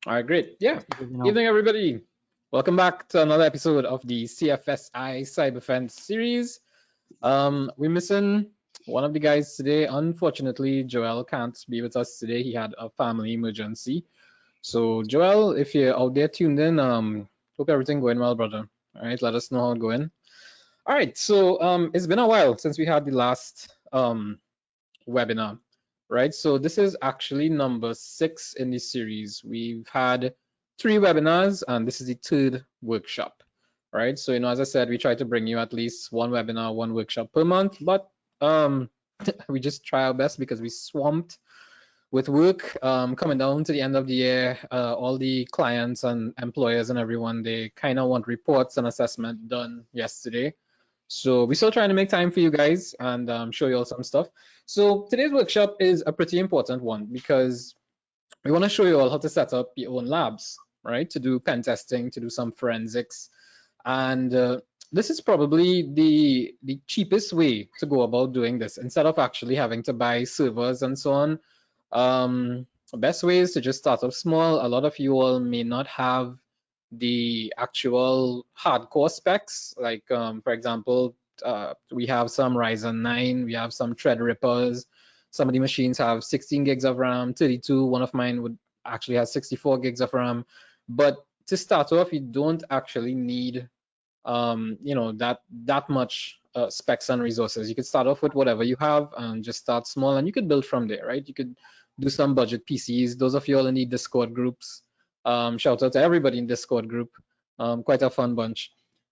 All right, great. Yeah. You know, Evening, everybody. Welcome back to another episode of the CFSI CyberFence series. We're missing one of the guys today. Unfortunately, Joel can't be with us today. He had a family emergency. So, Joel, if you're out there tuned in, hope everything going well, brother. All right, let us know how it's going. All right, so it's been a while since we had the last webinar, right? So this is actually number 6 in this series. We've had 3 webinars and this is the 3rd workshop, right? So, as I said, we try to bring you at least 1 webinar, 1 workshop per month, but we just try our best because we swamped with work coming down to the end of the year. All the clients and employers and everyone, they kind of want reports and assessment done yesterday. So we're still trying to make time for you guys and show you all some stuff. So today's workshop is a pretty important one because we want to show you all how to set up your own labs, right? To do pen testing, to do some forensics. And this is probably the cheapest way to go about doing this instead of actually having to buy servers and so on. Best way is to just start off small. A lot of you all may not have the actual hardcore specs. Like, for example, we have some Ryzen 9, we have some Threadrippers. Some of the machines have 16 gigs of RAM, 32. One of mine would actually have 64 gigs of RAM. But to start off, you don't actually need, that much specs and resources. You could start off with whatever you have and just start small, and you could build from there, right? You could do some budget PCs. Those of you all in the Discord groups, shout out to everybody in Discord group. Quite a fun bunch.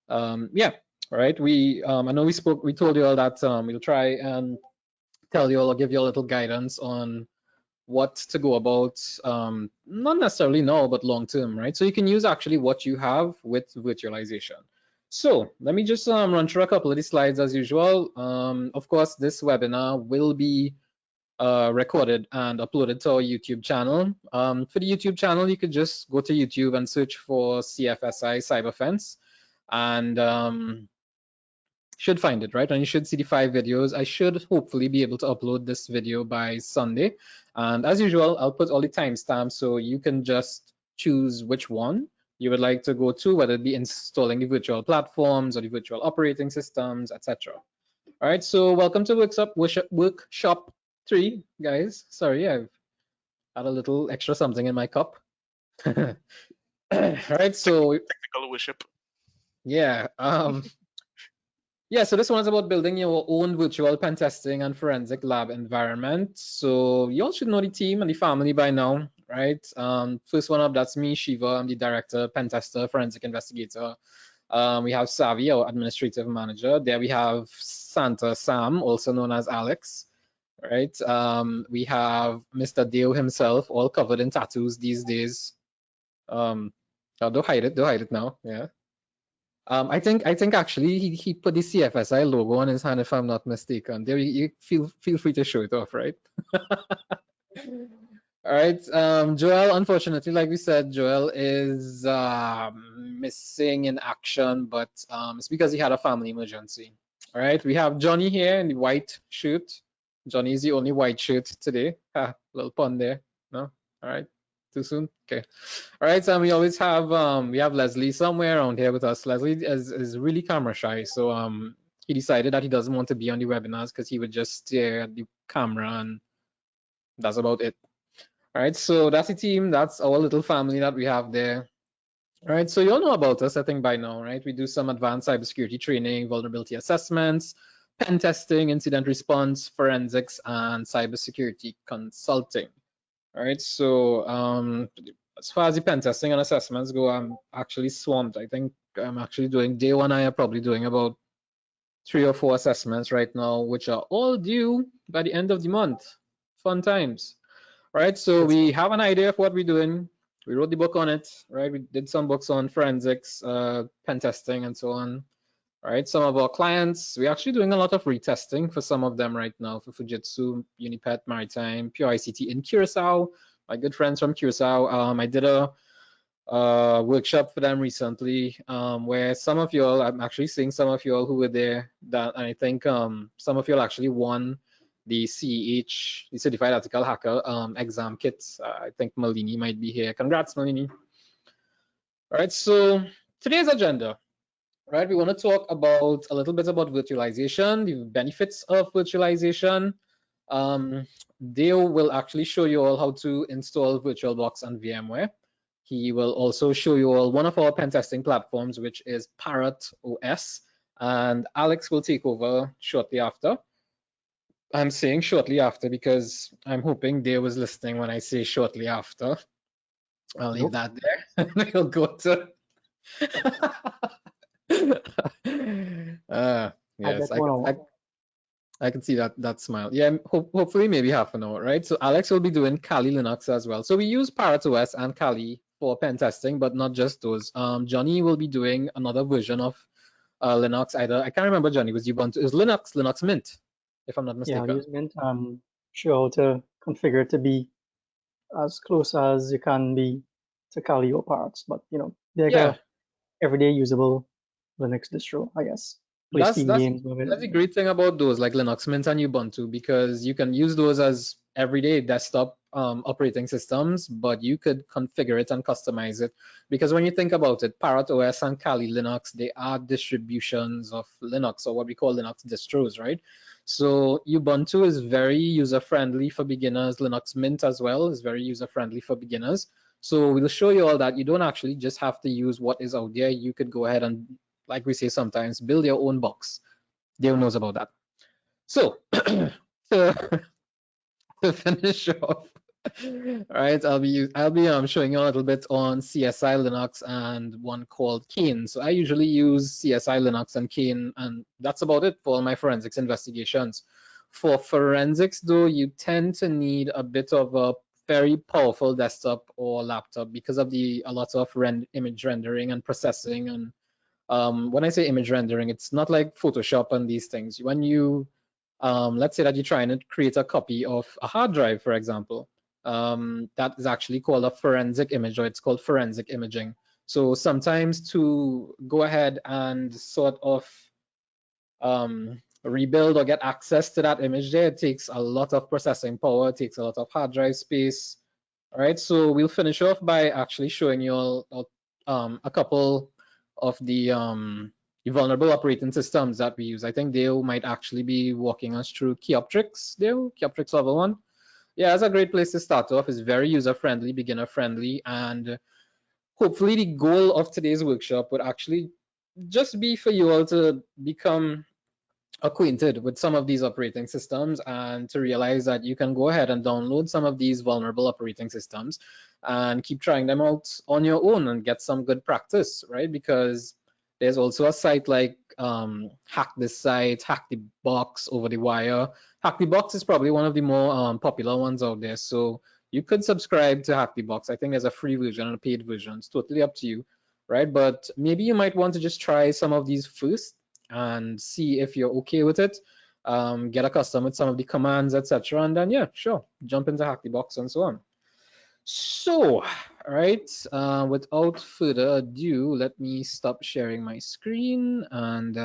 Yeah, right. I know we told you all that we'll try and tell you all or give you a little guidance on what to go about, not necessarily now, but long term, right? So you can use actually what you have with virtualization. So let me just run through a couple of these slides as usual. Of course, this webinar will be recorded and uploaded to our YouTube channel. For the YouTube channel, you could just go to YouTube and search for CFSI CyberFence, and should find it, right? And you should see the 5 videos. I should hopefully be able to upload this video by Sunday. And as usual, I'll put all the timestamps so you can just choose which one you would like to go to, whether it be installing the virtual platforms or the virtual operating systems, etc. All right, so welcome to workshop 3, guys. Sorry, I've had a little extra something in my cup. All right, so technical worship. Yeah. Yeah, so this one is about building your own virtual pen testing and forensic lab environment. So you all should know the team and the family by now, right? First one up, that's me, Shiva. I'm the director, pen tester, forensic investigator. We have Savi, our administrative manager. There we have Samm, also known as Alex, right? We have Mr. Deo himself, all covered in tattoos these days. Oh, don't hide it now. Yeah. I think actually he put the CFSI logo on his hand, if I'm not mistaken. There, you feel free to show it off, right? All right. Joel, unfortunately, like we said, Joel is missing in action, but it's because he had a family emergency. All right. We have Johnny here in the white shirt. Johnny is the only white shirt today. Little pun there. No. All right. Too soon? Okay. All right, so we always have we have Leslie somewhere around here with us. Leslie is really camera shy, so he decided that he doesn't want to be on the webinars because he would just stare at the camera, and that's about it. All right, so that's the team. That's our little family that we have there. All right, so you all know about us, I think, by now, right? We do some advanced cybersecurity training, vulnerability assessments, pen testing, incident response, forensics, and cybersecurity consulting. All right, so as far as the pen testing and assessments go, I'm actually swamped. I think I'm actually doing day 1. I am probably doing about 3 or 4 assessments right now, which are all due by the end of the month. Fun times. All right, so we have an idea of what we're doing. We wrote the book on it, right? We did some books on forensics, pen testing, and so on. All right, some of our clients, we're actually doing a lot of retesting for some of them right now, for Fujitsu, Unipet, Maritime, Pure ICT in Curacao, my good friends from Curacao. I did a workshop for them recently where some of you all, I'm actually seeing some of you all who were there, that, and I think some of you all actually won the CEH, the Certified Ethical Hacker exam kits. I think Malini might be here. Congrats, Malini. All right, so today's agenda, right? We want to talk about a little bit about virtualization, the benefits of virtualization. Dale will actually show you all how to install VirtualBox and VMware. He will also show you all one of our pen testing platforms, which is Parrot OS, and Alex will take over shortly after. I'm saying shortly after because I'm hoping Dale was listening when I say shortly after. I'll leave that there. He'll go to. Yes, I can see that smile. Yeah, hopefully maybe half an hour, right? So Alex will be doing CaliLinux as well. So we use Parrot OS and Kali for pen testing, but not just those. Johnny will be doing another version of Linux. Either I can't remember, Johnny, was Ubuntu? Is Linux Mint, if I'm not mistaken. Yeah, use Mint. Sure how to configure it to be as close as you can be to Kali or Parrots, but you know, they're like a everyday usable Linux distro, I guess. That's the great thing about those, like Linux Mint and Ubuntu, because you can use those as everyday desktop operating systems, but you could configure it and customize it. Because when you think about it, Parrot OS and Kali Linux, they are distributions of Linux, or what we call Linux distros, right? So Ubuntu is very user-friendly for beginners. Linux Mint as well is very user-friendly for beginners. So we'll show you all that. You don't actually just have to use what is out there. You could go ahead and, like we say sometimes, build your own box. Dale knows about that. So to finish off, all right, I'll be showing you a little bit on CSILinux and one called Kane. So I usually use CSILinux and Kane, and that's about it for all my forensics investigations. For forensics, though, you tend to need a bit of a very powerful desktop or laptop because of a lot of image rendering and processing. And when I say image rendering, it's not like Photoshop and these things. When you let's say that you're trying to create a copy of a hard drive, for example, that is actually called a forensic image, or it's called forensic imaging. So sometimes to go ahead and sort of rebuild or get access to that image there, it takes a lot of processing power, it takes a lot of hard drive space. All right, so we'll finish off by actually showing you all a couple of the vulnerable operating systems that we use. I think Dale might actually be walking us through Keoptrix. Dale, Keoptrix level 1. Yeah, that's a great place to start off. It's very user-friendly, beginner-friendly, and hopefully the goal of today's workshop would actually just be for you all to become acquainted with some of these operating systems and to realize that you can go ahead and download some of these vulnerable operating systems and keep trying them out on your own and get some good practice, right? Because there's also a site like Hack This Site, Hack the Box, Over the Wire. Hack the Box is probably one of the more popular ones out there. So you could subscribe to Hack the Box. I think there's a free version and a paid version. It's totally up to you, right? But maybe you might want to just try some of these first and see if you're okay with it, get accustomed with some of the commands, etc. And then, yeah, sure, jump into Hack the Box and so on. So, all right, without further ado, let me stop sharing my screen and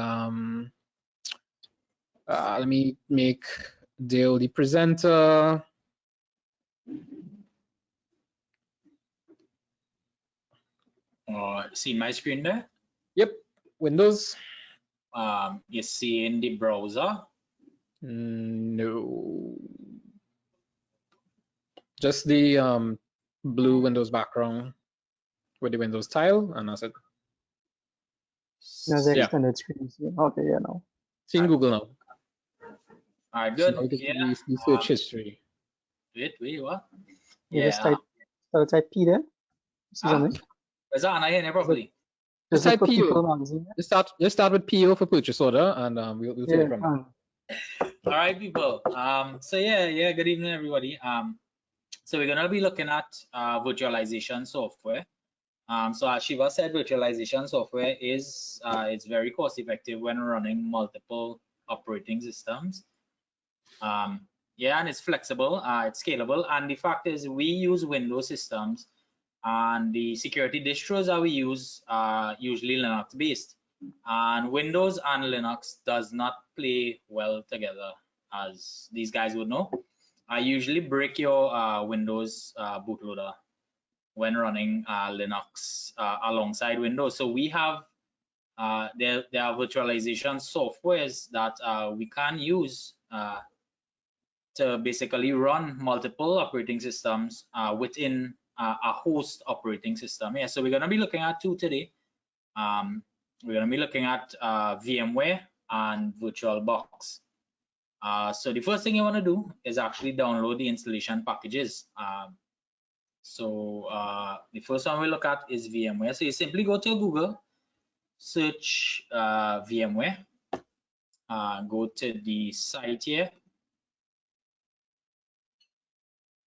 let me make Dale the presenter. See my screen there? Yep, Windows. You see in the browser? No. Just the blue Windows background with the Windows tile, and that's it. No, the extended screen. Okay, yeah, no. Seeing Google now. All right, good. So yeah. The search history. Wait, what? Yeah. Just type P there. See something? Is that I hear properly? Just type PO. Just start with PO for purchase order, and we'll take it from there. All right, people. So yeah. Good evening, everybody. So we're gonna be looking at virtualization software. So as Shiva said, virtualization software is it's very cost effective when running multiple operating systems. Yeah, and it's flexible, it's scalable, and the fact is we use Windows systems, and the security distros that we use are usually Linux based, and Windows and Linux does not play well together. as these guys would know, usually break your Windows bootloader when running Linux alongside Windows. So we have there are virtualization softwares that we can use to basically run multiple operating systems within a host operating system. Yeah, so we're going to be looking at two today. We're going to be looking at VMware and VirtualBox. So the first thing you want to do is actually download the installation packages. So the first one we look at is VMware. So you simply go to Google, search VMware, go to the site here.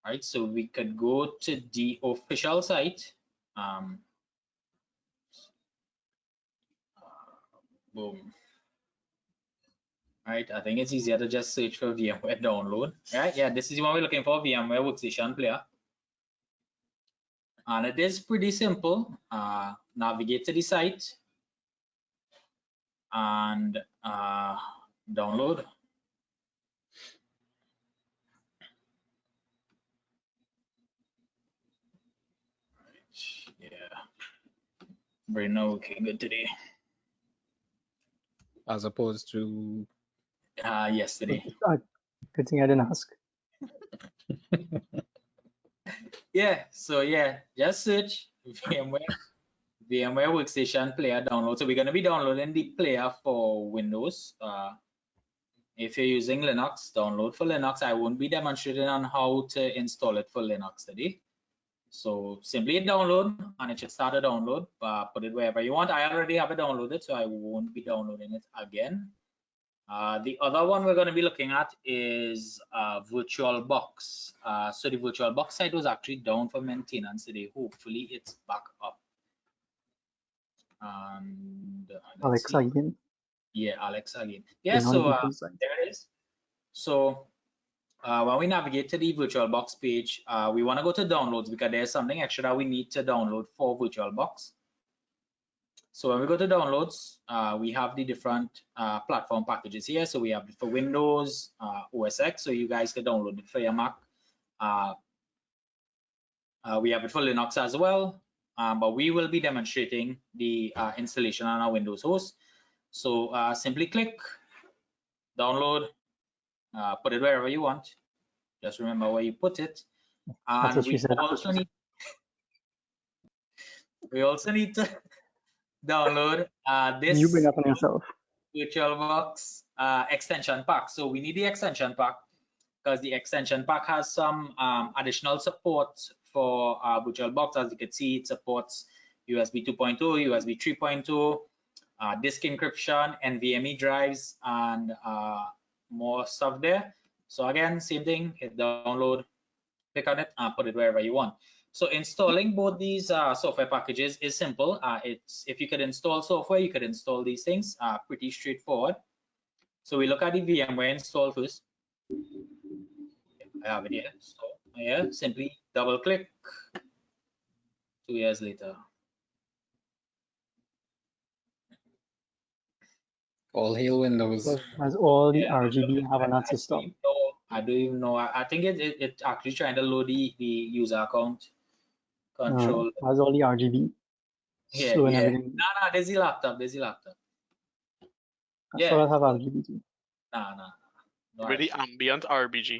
All right, so we could go to the official site. Boom. All right, I think it's easier to just search for VMware download. All right, yeah, this is what we're looking for, VMware Workstation Player. And it is pretty simple. Navigate to the site and download. Yeah, right now okay, good today. As opposed to yesterday. Good thing I didn't ask. Yeah, so yeah, just search VMware Workstation Player download. So we're going to be downloading the player for Windows. If you're using Linux, download for Linux. I won't be demonstrating on how to install it for Linux today. So simply hit download and it should start a download. Put it wherever you want. I already have it downloaded, so I won't be downloading it again. The other one we're going to be looking at is VirtualBox. So the VirtualBox site was actually down for maintenance today. Hopefully it's back up. And Alex again. Yeah, Alex again. Yeah, so there it is. So when we navigate to the VirtualBox page, we want to go to downloads because there's something extra that we need to download for VirtualBox. So when we go to downloads, we have the different platform packages here. So we have it for Windows, OS X, so you guys can download it for your Mac. We have it for Linux as well, but we will be demonstrating the installation on our Windows host. So simply click, download, put it wherever you want. Just remember where you put it. And we also need to download this you bring up on yourself. VirtualBox extension pack. So we need the extension pack because the extension pack has some additional support for VirtualBox. As you can see, it supports USB 2.0, USB 3.0, disk encryption, NVMe drives, and more stuff there. So again, same thing, hit download, click on it, and put it wherever you want. So installing both these software packages is simple. It's if you could install software, you could install these things. Pretty straightforward. So we look at the VMware install first. I have it here. So yeah, simply double click. 2 years later. all hail Windows. As all the RGB have on that system. I don't even know. I think it actually trying to load the user account control. Has all the RGB. Yeah, so yeah. Everything. Nah, there's the laptop. There's the laptop. Yeah. So I have RGB too. Nah. No really RGB. ambient RBG.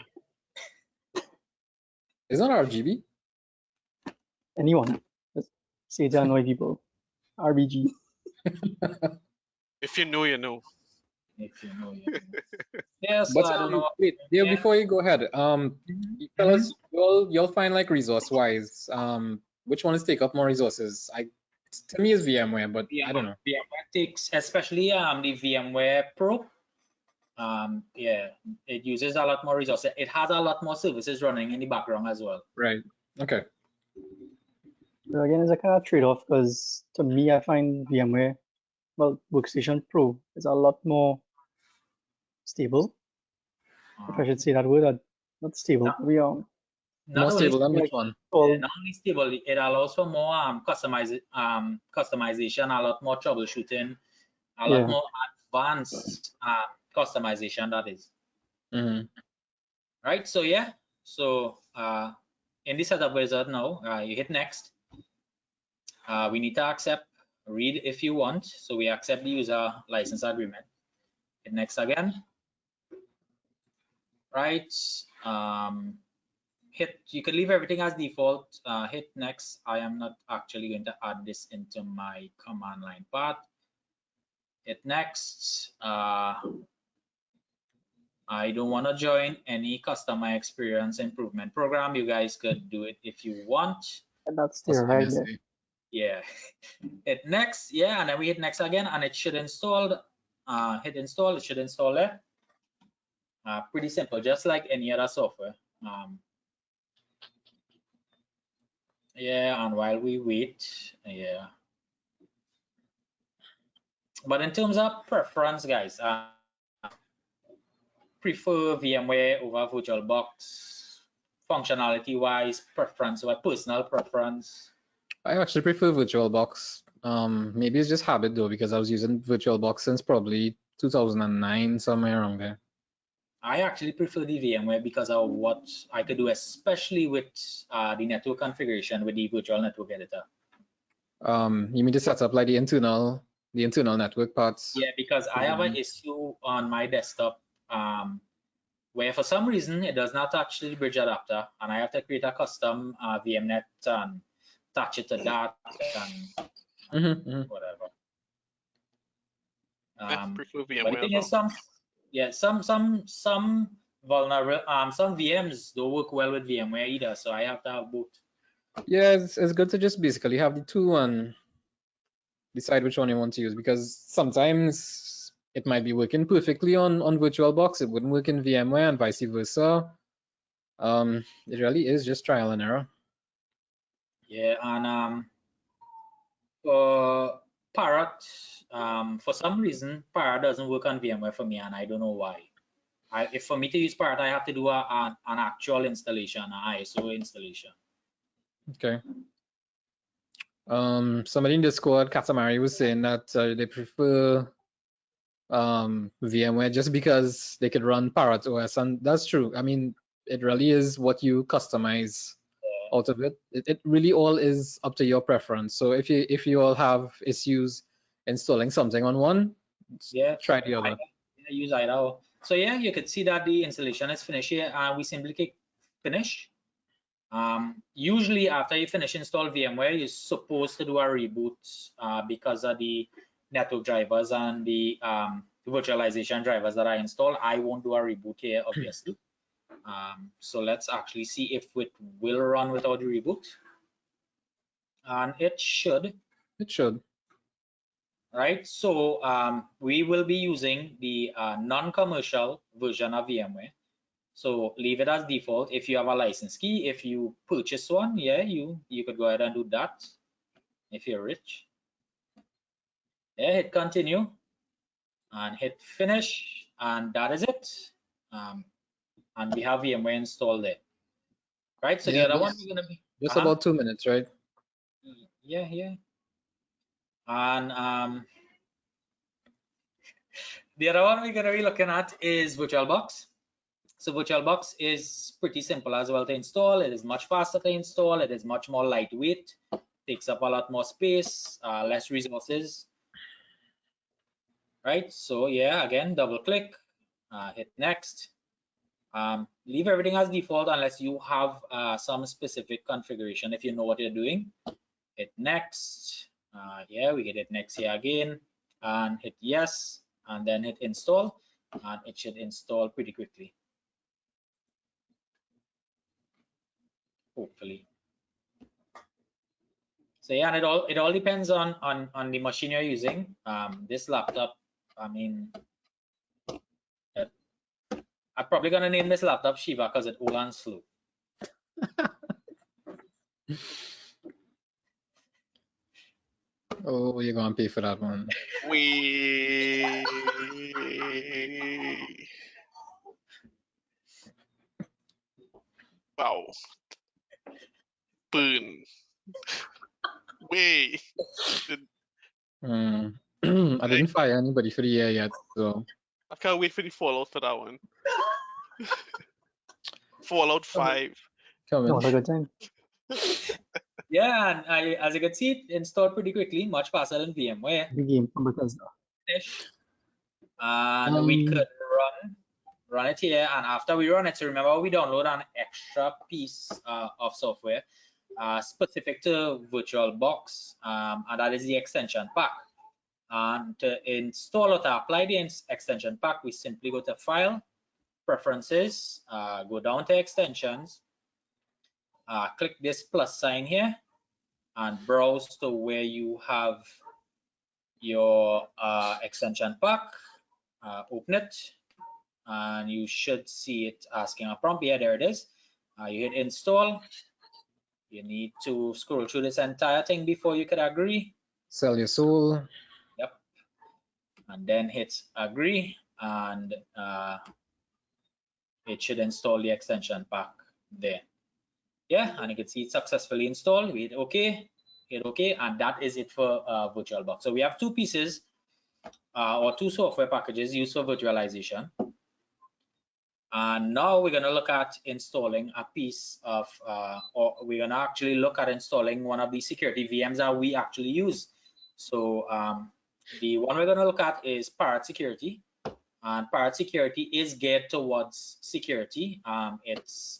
Is that RGB? Anyone. Just say to annoy people. RBG. If you know, you know. If you know, you know. Yeah, so But I don't know. wait, Dale, before you go ahead, tell us, you'll find like resource-wise, which ones take up more resources? To me, it's VMware, but I don't know. VMware takes, especially the VMware Pro. Yeah, it uses a lot more resources. It has a lot more services running in the background as well. Right. Okay. So again, it's a kind of trade-off because to me, I find VMware, well, Workstation Pro is a lot more stable. If I should say that word, not stable. More stable than which one? Not only stable, it allows for more customization, a lot more troubleshooting, a lot more advanced customization. That is. Right, so yeah, so in the setup wizard now, you hit next. We need to accept read if you want, so we accept the user license agreement. Hit next again. Right, hit, you can leave everything as default. Hit next. I am not actually going to add this into my command line path. Hit next. I don't want to join any customer experience improvement program. You guys could do it if you want. And that's there right there. Yeah. Hit next. Yeah, and then we hit next again, and it should install. Hit install. It should install it. Pretty simple, just like any other software. Yeah, and while we wait, yeah. But in terms of preference, guys, prefer VMware over VirtualBox, functionality-wise, preference or personal preference? I actually prefer VirtualBox. Maybe it's just habit though, because I was using VirtualBox since probably 2009, somewhere around there. I actually prefer the VMware because of what I could do, especially with the network configuration with the virtual network editor. You mean to set up like the internal network parts? Yeah, because I have an issue on my desktop where for some reason it does not touch the bridge adapter, and I have to create a custom VMNet and attach it to that and whatever. prefer VMware but the thing is, some vulnerable some VMs don't work well with VMware either, so I have to have both. Yeah, it's good to just basically have the two and decide which one you want to use, because sometimes it might be working perfectly on VirtualBox, it wouldn't work in VMware, and vice versa. It really is just trial and error. Yeah, and for Parrot, for some reason Parrot doesn't work on VMware for me, and I don't know why. If for me to use Parrot, I have to do an actual installation, an ISO installation. Okay. Somebody in Discord, Katamari, was saying that they prefer VMware just because they could run Parrot OS, and that's true. I mean, it really is what you customize out of it. It really all is up to your preference. So if you all have issues installing something on one, yeah, try the other. Use either. So yeah, you could see that the installation is finished here, and we simply click finish. Usually after you finish install VMware, you're supposed to do a reboot because of the network drivers and the virtualization drivers that I installed. I won't do a reboot here, obviously. So let's actually see if it will run without the reboot. And it should. It should. Right, so we will be using the non-commercial version of VMware. So leave it as default. If you have a license key, if you purchase one, yeah, you could go ahead and do that if you're rich. Yeah, hit continue and hit finish, and that is it. And we have VMware installed there. Right, so yeah, the other one we're gonna be just about 2 minutes, right? Yeah. And the other one we're gonna be looking at is VirtualBox. So VirtualBox is pretty simple as well to install. It is much faster to install. It is much more lightweight. Takes up a lot more space, less resources. Right. So yeah, again, double click, hit next. Leave everything as default unless you have some specific configuration. If you know what you're doing, hit next. Yeah, we hit next here again, and hit yes, and then hit install, and it should install pretty quickly. Hopefully. So yeah, and it all depends on the machine you're using. This laptop, I mean, I'm probably gonna name this laptop Shiva because it's old and slow. Oh, you're gonna pay for that one. Wow. Boom. Way. I didn't fire anybody for the year yet, so I can't wait for the fallout for that one. Fallout 5. That was a Coming. good time. Yeah, and as you can see, it installed pretty quickly, much faster than VMware. The game from Bethesda. And we could run it here, and after we run it, so remember we download an extra piece of software specific to VirtualBox, and that is the extension pack. And to install or to apply the extension pack, we simply go to File, Preferences, go down to Extensions, click this plus sign here, and browse to where you have your extension pack. Open it, and you should see it asking a prompt. Yeah, there it is. You hit install. You need to scroll through this entire thing before you could agree. Sell your soul. Yep. And then hit agree, and it should install the extension pack there. Yeah, and you can see it successfully installed. We hit OK, and that is it for VirtualBox. So we have two pieces or two software packages used for virtualization. And now we're going to look at installing a piece of, or we're going to actually look at installing one of the security VMs that we actually use. So the one we're going to look at is Parrot Security. And Parrot Security is geared towards security. It's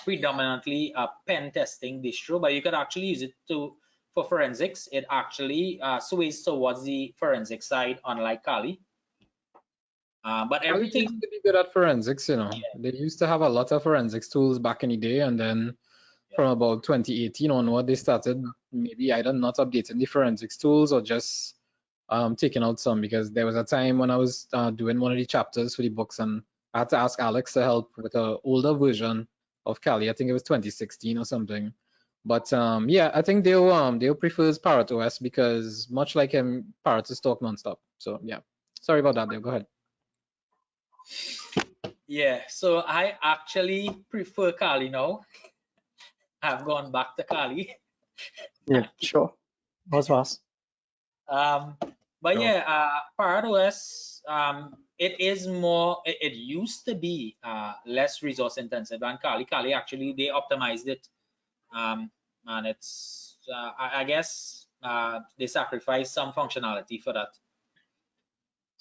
predominantly a pen testing distro, but you could actually use it for forensics. It actually sways towards the forensic side, unlike Kali. But everything used to be good at forensics, you know. Yeah. They used to have a lot of forensics tools back in the day, and then from about 2018 onward, they started maybe either not updating the forensics tools or just taking out some, because there was a time when I was doing one of the chapters for the books, and I had to ask Alex to help with an older version of Kali. I think it was 2016 or something. But yeah, I think they'll prefer Parrot OS because much like him, Parrot is talk nonstop. So yeah, sorry about that. Dale, go ahead. Yeah, so I actually prefer Kali now. I've gone back to Kali. Yeah, sure. That was fast. But sure. Yeah, Parrot OS, it is more, it used to be less resource intensive than Kali. Kali actually, they optimized it. And it's, I guess, they sacrificed some functionality for that.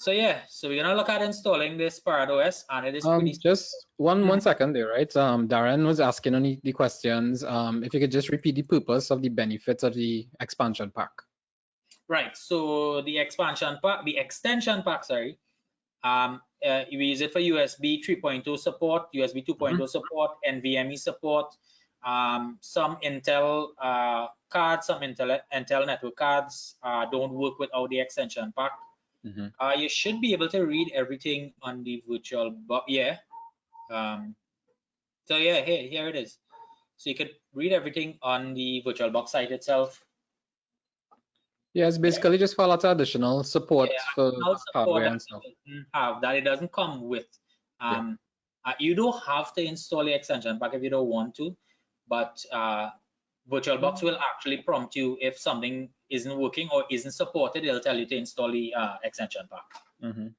So yeah, so we're gonna look at installing this Parrot OS, and it is pretty. Just one second there, right? Darren was asking on the questions. If you could just repeat the purpose of the benefits of the expansion pack. Right. So the extension pack, sorry. We use it for USB 3.0 support, USB 2.0 support, NVMe support, some Intel cards, some Intel network cards don't work without the extension pack. You should be able to read everything on the VirtualBox. Yeah. So yeah, here it is. So you could read everything on the VirtualBox site itself. Yeah, it's basically just for a lot of additional support for hardware and stuff. It doesn't come with. You don't have to install the extension pack if you don't want to, but VirtualBox will actually prompt you if something isn't working or isn't supported. It'll tell you to install the extension pack.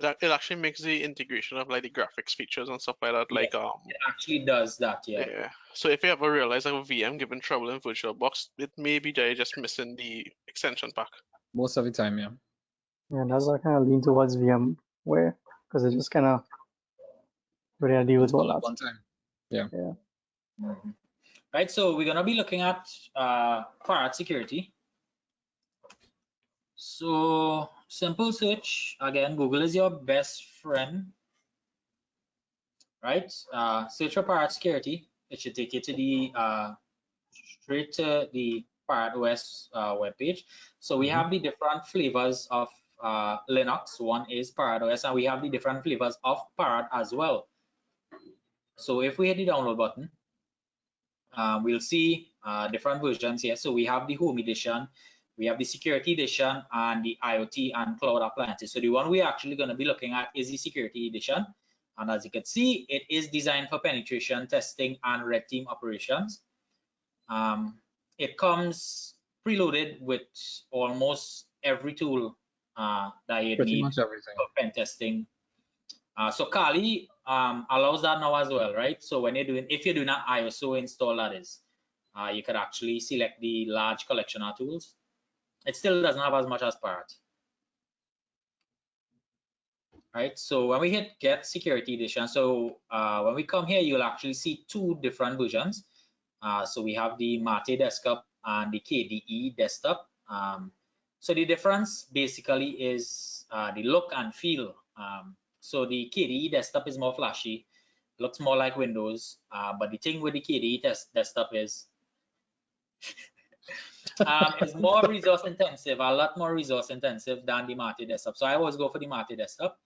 It actually makes the integration of like the graphics features and stuff like that. Like it actually does that. Yeah. So if you ever realize like a VM giving trouble in VirtualBox, it may be they're just missing the extension pack. Most of the time, yeah. Yeah, that's I kind of lean towards VMware because it just kind of really deal with all that. One time. Yeah. Right, so we're gonna be looking at Parrot Security. So simple search, again, Google is your best friend, right? Search for Parrot Security. It should take you to the straight to the Parrot OS webpage. So we have the different flavors of Linux. One is Parrot OS, and we have the different flavors of Parrot as well. So if we hit the download button, we'll see different versions here. So we have the Home Edition, we have the Security Edition, and the IoT and Cloud Appliances. So the one we're actually going to be looking at is the Security Edition. And as you can see, it is designed for penetration testing and red team operations. It comes preloaded with almost every tool that you need for pen testing. So Kali allows that now as well, right? So when you're doing, if you're doing an ISO install, that is, you could actually select the large collection of tools. It still doesn't have as much as Parrot, right? So when we hit Get Security Edition, so when we come here, you'll actually see two different versions. So we have the Mate desktop and the KDE desktop. So the difference basically is the look and feel. So the KDE desktop is more flashy, looks more like Windows, but the thing with the KDE desktop is it's more resource intensive, a lot more resource intensive than the Mate desktop. So I always go for the Mate desktop.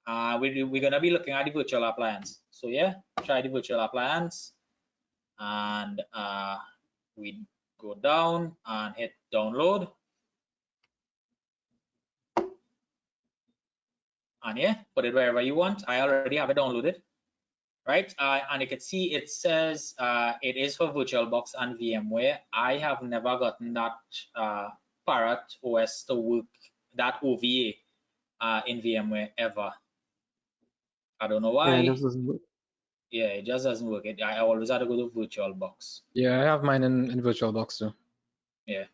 We're gonna be looking at the virtual appliance. So yeah, try the virtual appliance, and we go down and hit download. And yeah, put it wherever you want. I already have it downloaded, right? And you can see it says it is for VirtualBox and VMware. I have never gotten that Parrot OS to work, that OVA in VMware ever. I don't know why. Yeah, it just doesn't work. Yeah, it just doesn't work. I always have to go to VirtualBox. Yeah, I have mine in VirtualBox too. Yeah.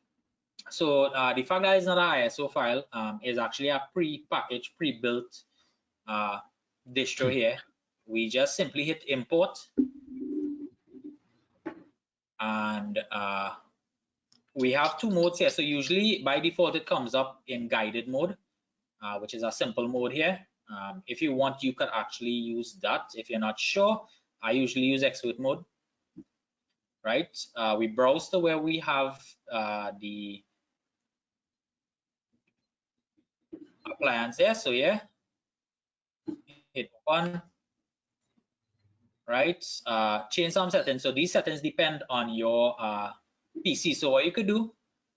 So the fact that it's not an ISO file is actually a pre-packaged, pre-built distro here. We just simply hit import, and we have two modes here. So usually by default it comes up in guided mode, which is a simple mode here. If you want, you could actually use that. If you're not sure, I usually use expert mode, right? We browse to where we have the appliance there. So yeah, hit one, right? Change some settings. So these settings depend on your PC. So what you could do,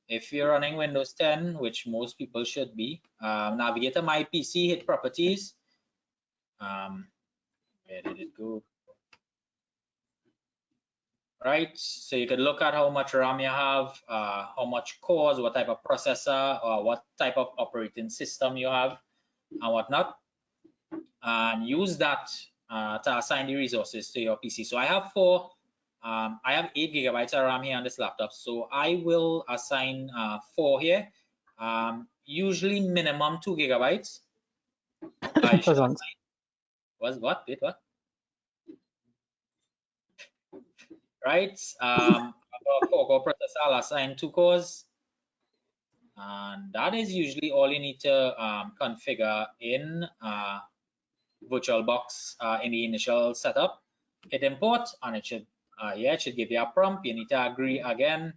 if you're running Windows 10, which most people should be, navigate to My PC, hit Properties. Where did it go? Right, so you could look at how much RAM you have, how much cores, what type of processor, or what type of operating system you have, and whatnot, and use that to assign the resources to your PC. So I have I have 8 GB of RAM here on this laptop, so I will assign 4 here. Usually minimum 2 GB. I should assign, what? Wait, what? Right, a 4-core processor, I'll assign 2 cores, and that is usually all you need to configure in VirtualBox in the initial setup. Hit import, and it should it should give you a prompt. You need to agree again,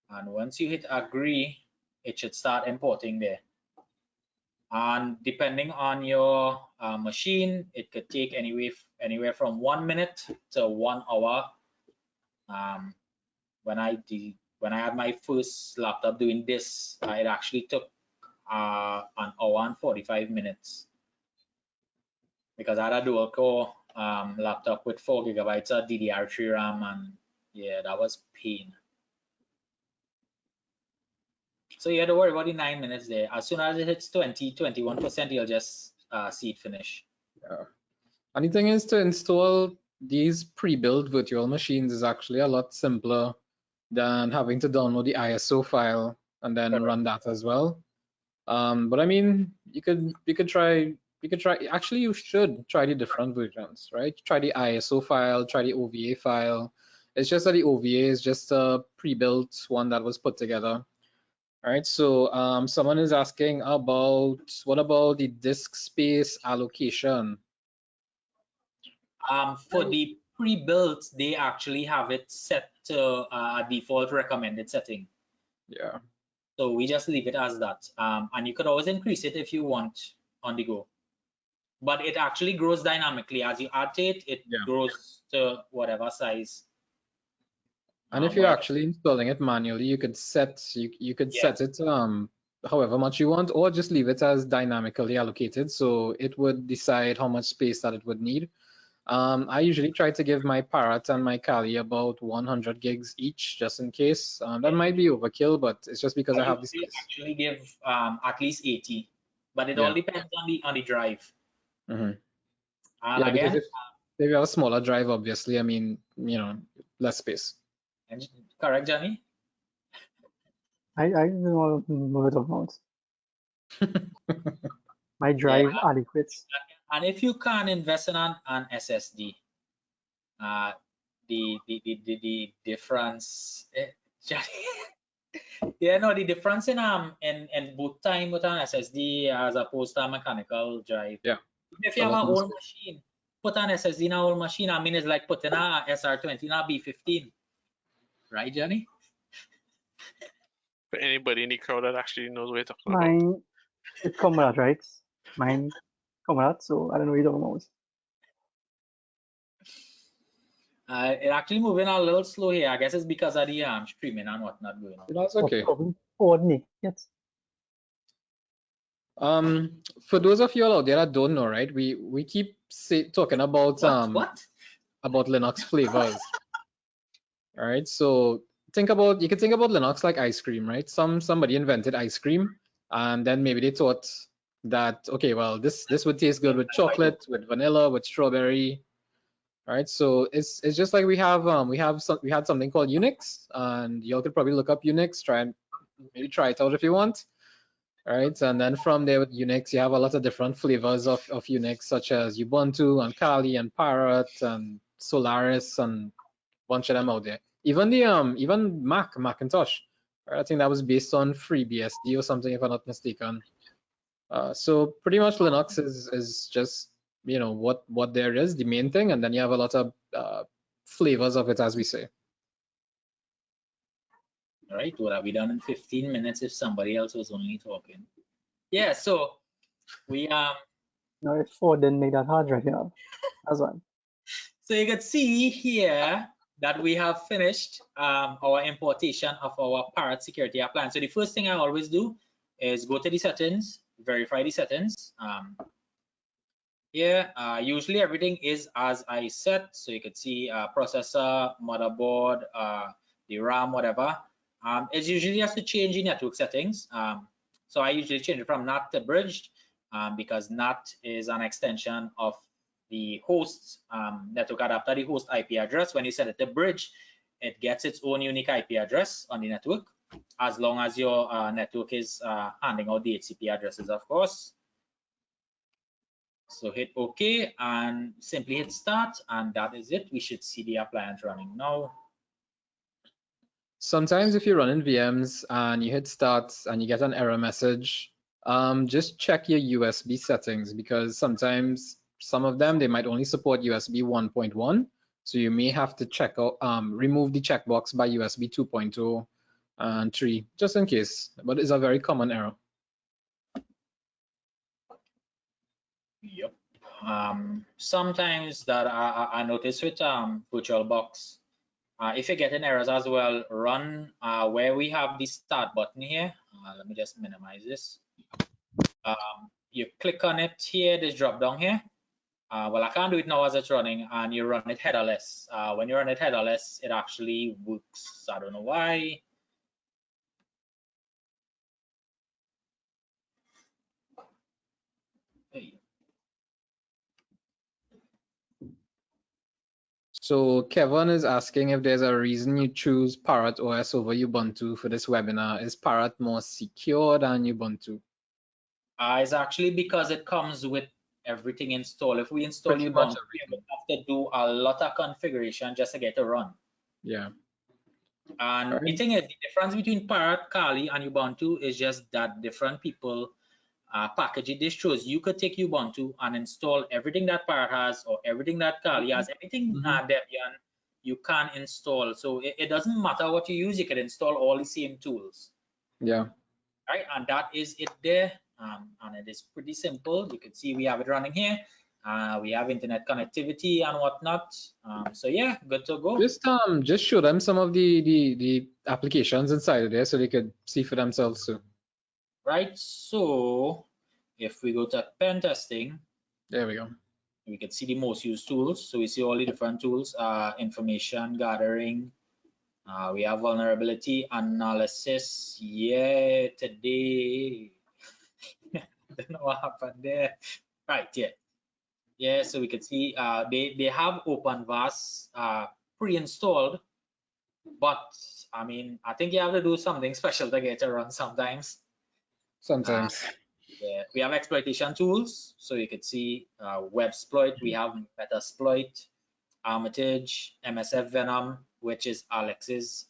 and once you hit agree, it should start importing there. And depending on your machine, it could take anywhere from 1 minute to 1 hour. When I had my first laptop doing this, it actually took an hour and 45 minutes, because I had a dual core laptop with 4 GB of DDR3 RAM, and yeah, that was pain. So yeah, don't worry about the 9 minutes there. As soon as it hits 21%, you'll just see it finish. Yeah. And the thing is, to install these pre-built virtual machines is actually a lot simpler than having to download the ISO file and then run that as well. But I mean, you could try. Actually, you should try the different versions, right? Try the ISO file, try the OVA file. It's just that the OVA is just a pre-built one that was put together. All right, so someone is asking about, what about the disk space allocation? For the pre-built, they actually have it set to a default recommended setting. Yeah. So we just leave it as that. And you could always increase it if you want on the go. But it actually grows dynamically. As you add to it, it grows to whatever size. And if you're actually installing it manually, you could set set it however much you want, or just leave it as dynamically allocated, so it would decide how much space that it would need. I usually try to give my Parrot and my Kali about 100 gigs each, just in case. That might be overkill, but it's just because I have this. Actually give at least 80, but it all depends on the drive. And Yeah, because again, if you have a smaller drive, obviously, I mean, less space. correct, Johnny? I know word of mouth. My drive adequate. And if you can invest in an SSD, the difference, yeah, no, the difference in boot time with an SSD as opposed to a mechanical drive. Yeah. If you have an old machine, put an SSD in an old machine. I mean, it's like putting a SR20 in a B15, right, Johnny? For anybody in the crowd that actually knows what you're talking about. Mine, it come with that, right? Mine come with that, so I don't know what you're talking about. It actually moving a little slow here. I guess it's because of the streaming and whatnot going on. That's okay. Probably coordinate. Yes. For those of you all out there that don't know, right? We keep talking about What? about Linux flavors. All right, so you can think about Linux like ice cream, right? Somebody invented ice cream, and then maybe they thought that, okay, well, this would taste good with chocolate, with vanilla, with strawberry. All right, so it's just like we had something called Unix, and y'all could probably look up Unix, maybe try it out if you want. All right, and then from there with Unix, you have a lot of different flavors of Unix, such as Ubuntu and Kali and Parrot and Solaris and a bunch of them out there. Even the even Macintosh, right? I think that was based on FreeBSD or something, if I'm not mistaken. So pretty much Linux is just what there is, the main thing, and then you have a lot of flavors of it, as we say. All right, what have we done in 15 minutes if somebody else was only talking? Yeah, so we No, if Ford didn't make that hard drive, that's one. So you can see here that we have finished our importation of our Parrot security appliance. So the first thing I always do is go to the settings, verify the settings. Here, usually everything is as I set. So you can see processor, motherboard, the RAM, whatever. It's usually just to change the network settings. So I usually change it from NAT to bridged because NAT is an extension of the host network adapter, the host IP address. When you set it to bridge, it gets its own unique IP address on the network, as long as your network is handing out the HCP addresses, of course. So hit OK and simply hit start, and that is it. We should see the appliance running now. Sometimes if you're running VMs and you hit start and you get an error message, just check your USB settings, because sometimes some of them, they might only support USB 1.1. So you may have to check out, remove the checkbox by USB 2.0 and 3, just in case, but it's a very common error. Yep. Sometimes that I notice with VirtualBox, if you're getting errors as well, run where we have the start button here. Let me just minimize this. You click on it here, this drop down here. Well, I can't do it now as it's running, and you run it headerless. When you run it headerless, it actually works. I don't know why. So Kevin is asking if there's a reason you choose Parrot OS over Ubuntu for this webinar. Is Parrot more secure than Ubuntu? It's actually because it comes with everything installed. If we install Ubuntu, we have to do a lot of configuration just to get to run. Yeah. And the thing is, the difference between Parrot, Kali, and Ubuntu is just that different people package it distros. You could take Ubuntu and install everything that Parrot has or everything that Kali has, everything Debian you can install. So it doesn't matter what you use, you can install all the same tools. Yeah. Right, and that is it there. And it is pretty simple. You can see we have it running here. We have internet connectivity and whatnot. So yeah, good to go. Just show them some of the applications inside of there so they could see for themselves too. Right, so if we go to Pentesting, there we go. We can see the most used tools. So we see all the different tools, information gathering. We have vulnerability analysis. Yeah, today. I don't know what happened there. Right, yeah. Yeah, so we could see they have OpenVAS pre-installed, but I mean, I think you have to do something special to get it run sometimes. Sometimes. Yeah, we have exploitation tools, so you could see Websploit, we have Metasploit, Armitage, MSF Venom, which is Alex's.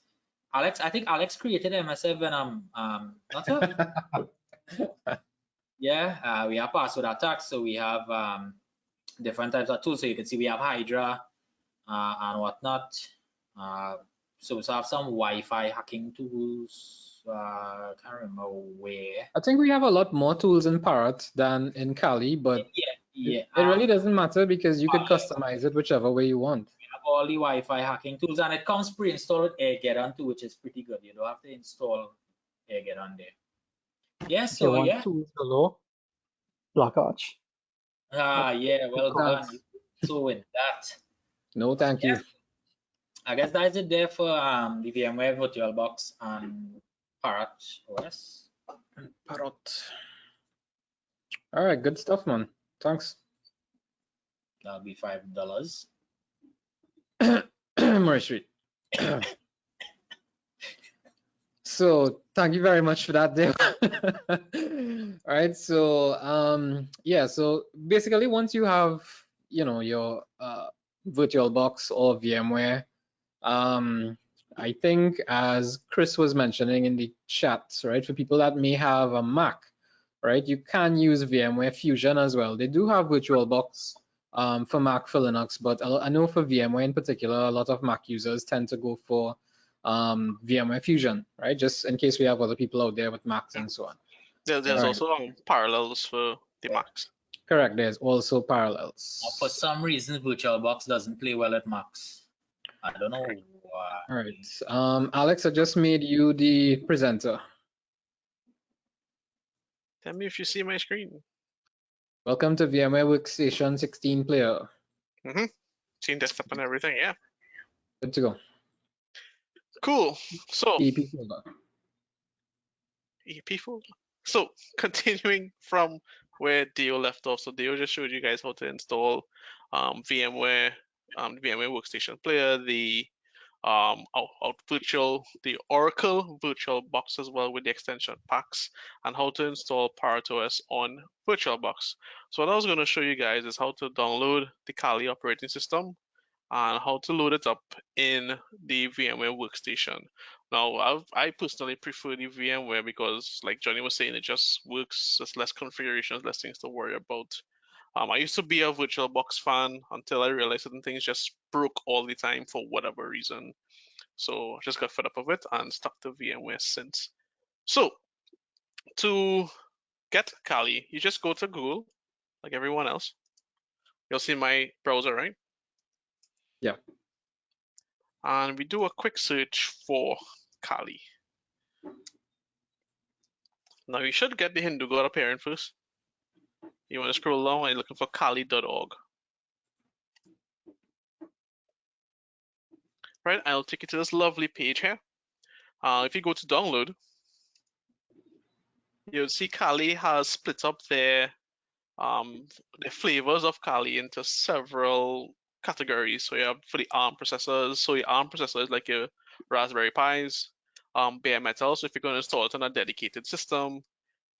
Alex, I think Alex created MSF Venom, not her? Yeah, we have password attacks, so we have different types of tools. So you can see we have Hydra and whatnot. So we have some Wi-Fi hacking tools. Can't remember where. I think we have a lot more tools in Parrot than in Kali, but Yeah. it really doesn't matter because you could Yeah. customize it whichever way you want. We have all the Wi-Fi hacking tools, and it comes pre-installed with AirGeddon too, which is pretty good. You don't have to install AirGeddon there. Yeah, If you so want yeah. tools below, Black Arch. Yeah, well Thanks. done. So with that, No, thank you. I guess that's it there for the VMware VirtualBox and Parrot OS. Parrot. All right, good stuff, man. Thanks. That'll be $5. Murray Street. So thank you very much for that, Dave. All right, so yeah, so basically once you have your VirtualBox or VMware, I think as Chris was mentioning in the chat, right, for people that may have a Mac, right, you can use VMware Fusion as well. They do have VirtualBox for Mac, for Linux, but I know for VMware in particular, a lot of Mac users tend to go for VMware Fusion, right? Just in case we have other people out there with Macs and so on. There's also parallels for the Macs. Correct. There's also parallels. For some reason, VirtualBox doesn't play well at Macs. I don't know why. All right. Alex, I just made you the presenter. Tell me if you see my screen. Welcome to VMware Workstation 16 player. Seen desktop and everything, yeah. Good to go. Cool. So EP folder. EP folder. So continuing from where Deo left off, so Deo just showed you guys how to install VMware, the VMware Workstation Player, the the Oracle VirtualBox as well with the extension packs, and how to install Parrot OS on VirtualBox. So what I was going to show you guys is how to download the Kali operating system and how to load it up in the VMware Workstation. Now, I personally prefer the VMware because, like Johnny was saying, it just works. There's less configurations, less things to worry about. I used to be a VirtualBox fan until I realized certain things just broke all the time for whatever reason. So I just got fed up of it and stuck to VMware since. So to get Kali, you just go to Google, like everyone else. You'll see my browser, right? Yeah. And we do a quick search for Kali. Now you should get the Hindu God appearing first. You want to scroll down and you're looking for Kali.org. Right, I'll take you to this lovely page here. If you go to download, you'll see Kali has split up the flavors of Kali into several categories. So you have for the ARM processors. So your ARM processor is like your Raspberry Pis, bare metal. So if you're going to install it on a dedicated system,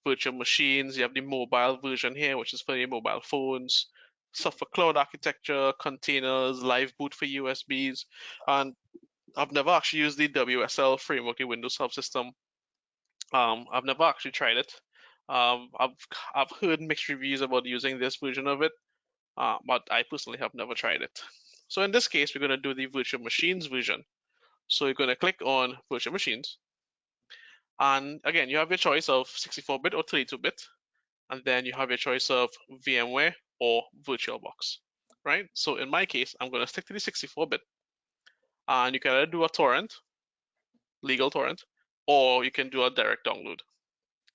virtual machines, you have the mobile version here, which is for your mobile phones. Stuff for cloud architecture, containers, live boot for USBs, and I've never actually used the WSL framework in Windows subsystem. I've never actually tried it. I've heard mixed reviews about using this version of it, but I personally have never tried it. So in this case, we're going to do the virtual machines version. So you're going to click on virtual machines, and again, you have your choice of 64-bit or 32-bit, and then you have your choice of VMware or VirtualBox, right? So in my case, I'm going to stick to the 64-bit, and you can either do a torrent, legal torrent, or you can do a direct download,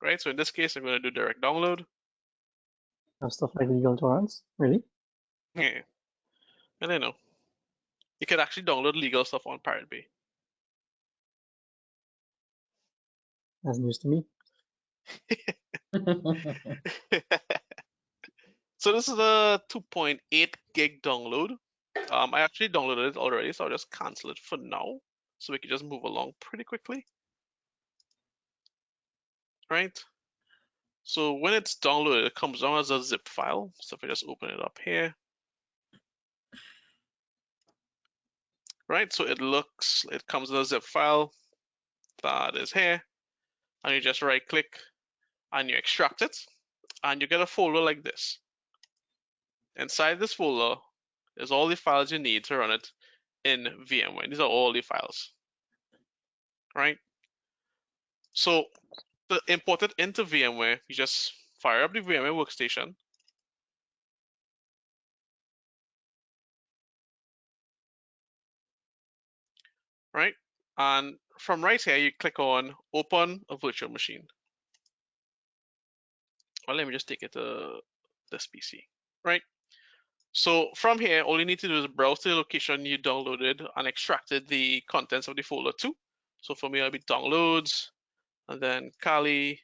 right? So in this case, I'm going to do direct download. Stuff like legal torrents, really? Yeah, and I know you can actually download legal stuff on Pirate Bay. That's news to me. So this is a 2.8 gig download. I actually downloaded it already, so I'll just cancel it for now, so we can just move along pretty quickly. Right? So when it's downloaded, it comes down as a zip file. So if I just open it up here, right? So it comes in a zip file that is here, and you just right click and you extract it, and you get a folder like this. Inside this folder is all the files you need to run it in VMware. These are all the files, right? So to import it into VMware, you just fire up the VMware workstation. Right? And from right here, you click on open a virtual machine. Well, let me just take it to this PC, right? So from here, all you need to do is browse to the location you downloaded and extracted the contents of the folder to. So for me, it'll be downloads, and then Kali,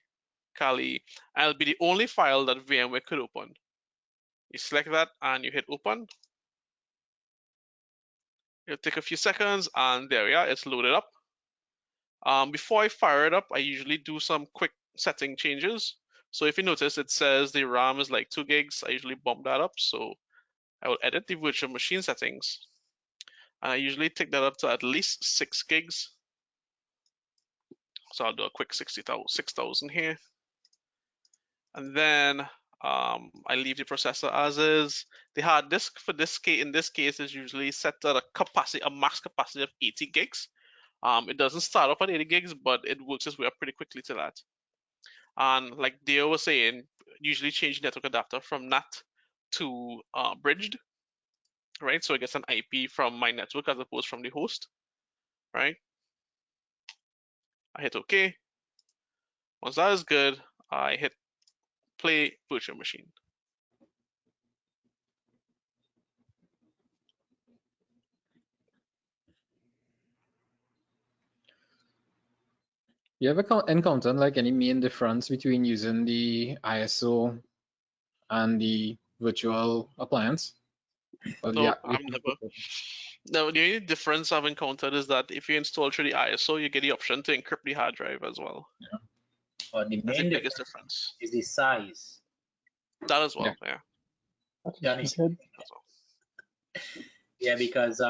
and it'll be the only file that VMware could open. You select that and you hit open. It'll take a few seconds, and there we are, it's loaded up. Before I fire it up, I usually do some quick setting changes. So if you notice, it says the RAM is like 2 gigs. I usually bump that up. So I will edit the virtual machine settings. And I usually take that up to at least 6 gigs. So I'll do a quick 6,000 here. And then I leave the processor as is. The hard disk for this case, in this case, is usually set at a max capacity of 80 gigs. It doesn't start off at 80 gigs, but it works its way up pretty quickly to that. And like Deo was saying, usually change network adapter from NAT to bridged, right? So it gets an IP from my network as opposed from the host, right? I hit OK. Once that is good, I hit play virtual machine. You ever encountered like any main difference between using the ISO and the virtual appliance? No, I've never. No, the only difference I've encountered is that if you install through the ISO, you get the option to encrypt the hard drive as well. Yeah. But the That's main the biggest difference. is the size. That as well, yeah. That's what she said. That's all. Yeah, because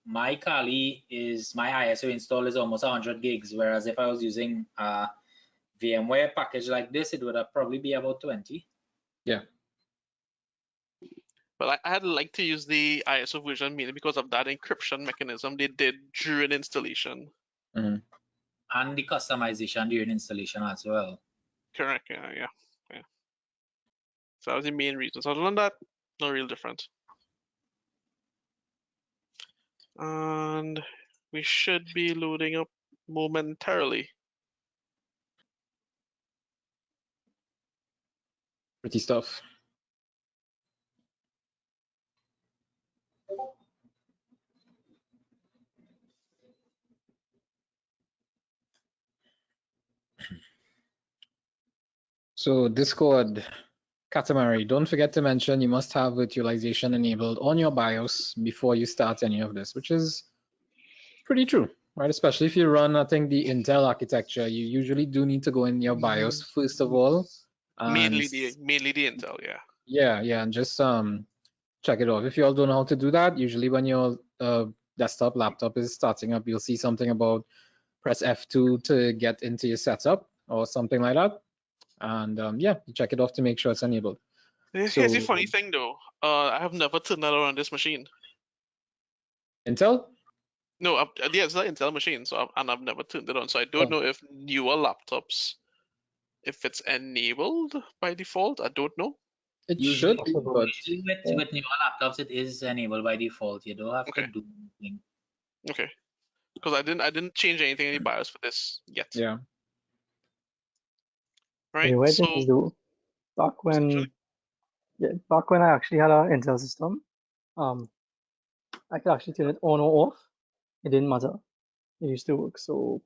my Kali is my ISO install is almost 100 gigs, whereas if I was using a VMware package like this, it would have probably be about 20. Yeah. But I had like to use the ISO version mainly because of that encryption mechanism they did during installation. Mm-hmm. And the customization during installation as well. Correct, yeah. So that was the main reason. So other than that, no real difference. And we should be loading up momentarily. Pretty stuff. So Discord, Katamari, don't forget to mention you must have virtualization enabled on your BIOS before you start any of this, which is pretty true, right? Especially if you run, I think, the Intel architecture, you usually do need to go in your BIOS first of all. Mainly the Intel, yeah. Yeah, and just check it off. If you all don't know how to do that, usually when your desktop, laptop is starting up, you'll see something about press F2 to get into your setup or something like that. And yeah, you check it off to make sure it's enabled. Here's the funny thing though. I have never turned that on this machine. Intel? No, yeah, it's an Intel machine, so I've never turned it on. So I don't know if newer laptops, if it's enabled by default. I don't know. It should be, but with newer laptops, it is enabled by default. You don't have to do anything. Okay. Because I didn't change anything in the BIOS for this yet. Yeah. Right. Anyway, So back when I actually had an Intel system, I could actually turn it on or off. It didn't matter. It used to work. So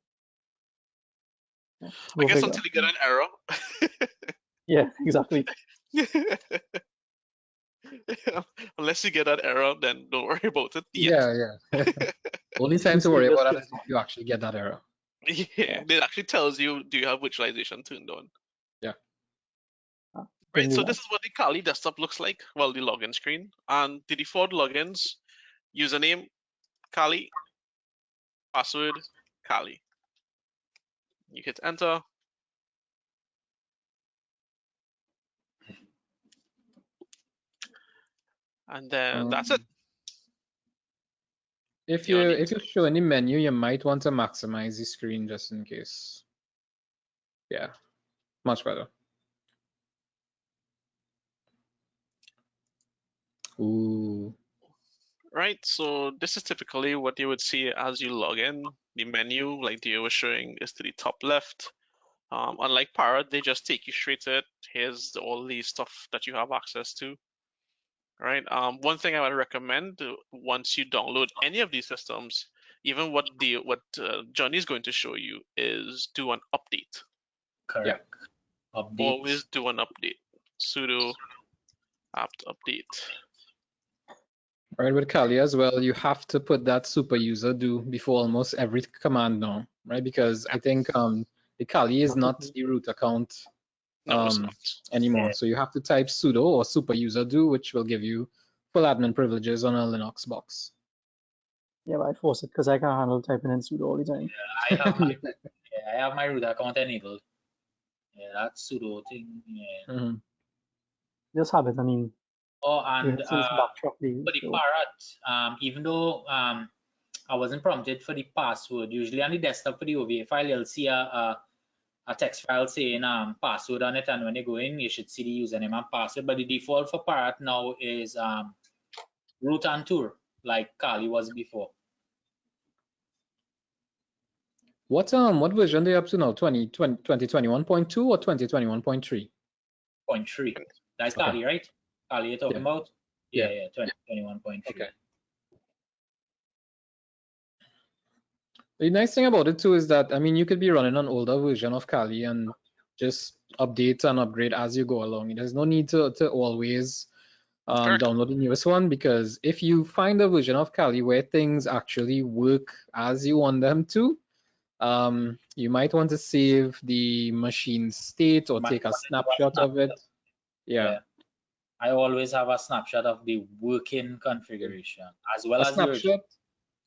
I guess until you get an error. Yeah, exactly. Unless you get that error, then don't worry about it yet. Yeah. Only time to worry about that is if you actually get that error. Yeah, it actually tells you, do you have virtualization turned on? Yeah. Right, so this is what the Kali desktop looks like. Well, the login screen. And the default logins, username, Kali, password, Kali. You hit enter. And then that's it. If you show any menu, you might want to maximize the screen just in case. Yeah, much better. Ooh. Right, so this is typically what you would see as you log in. The menu, like Dio was showing, is to the top left. Unlike Parrot, they just take you straight to it. Here's all the stuff that you have access to. Right. One thing I would recommend once you download any of these systems, even what Johnny is going to show you, is do an update. Correct. Yeah. Update. Always do an update. Sudo apt update. Right, with Kali as well, you have to put that super user do before almost every command now, right? Because I think the Kali is not the root account anymore. So you have to type sudo or super user do, which will give you full admin privileges on a Linux box. Yeah, but I force it because I can't handle typing in sudo all the time. Yeah, I have my root account enabled. Yeah, that sudo thing. Yeah. Just habit. I mean. Oh, and for the Parrot, even though I wasn't prompted for the password, usually on the desktop for the OVA file, you'll see a text file saying password on it, and when you go in, you should see the username and password. But the default for Parrot now is root and tour, like Kali was before. What version are they up to now? 2021.2 or 2021.3? 0.3. That's Kali, right? Kali you're talking about? Yeah, 2021.3. Okay. The nice thing about it too is that, I mean, you could be running an older version of Kali and just update and upgrade as you go along. There's no need to always download the newest one, because if you find a version of Kali where things actually work as you want them to, you might want to save the machine state or take a snapshot of it. Yeah. I always have a snapshot of the working configuration as well as the original.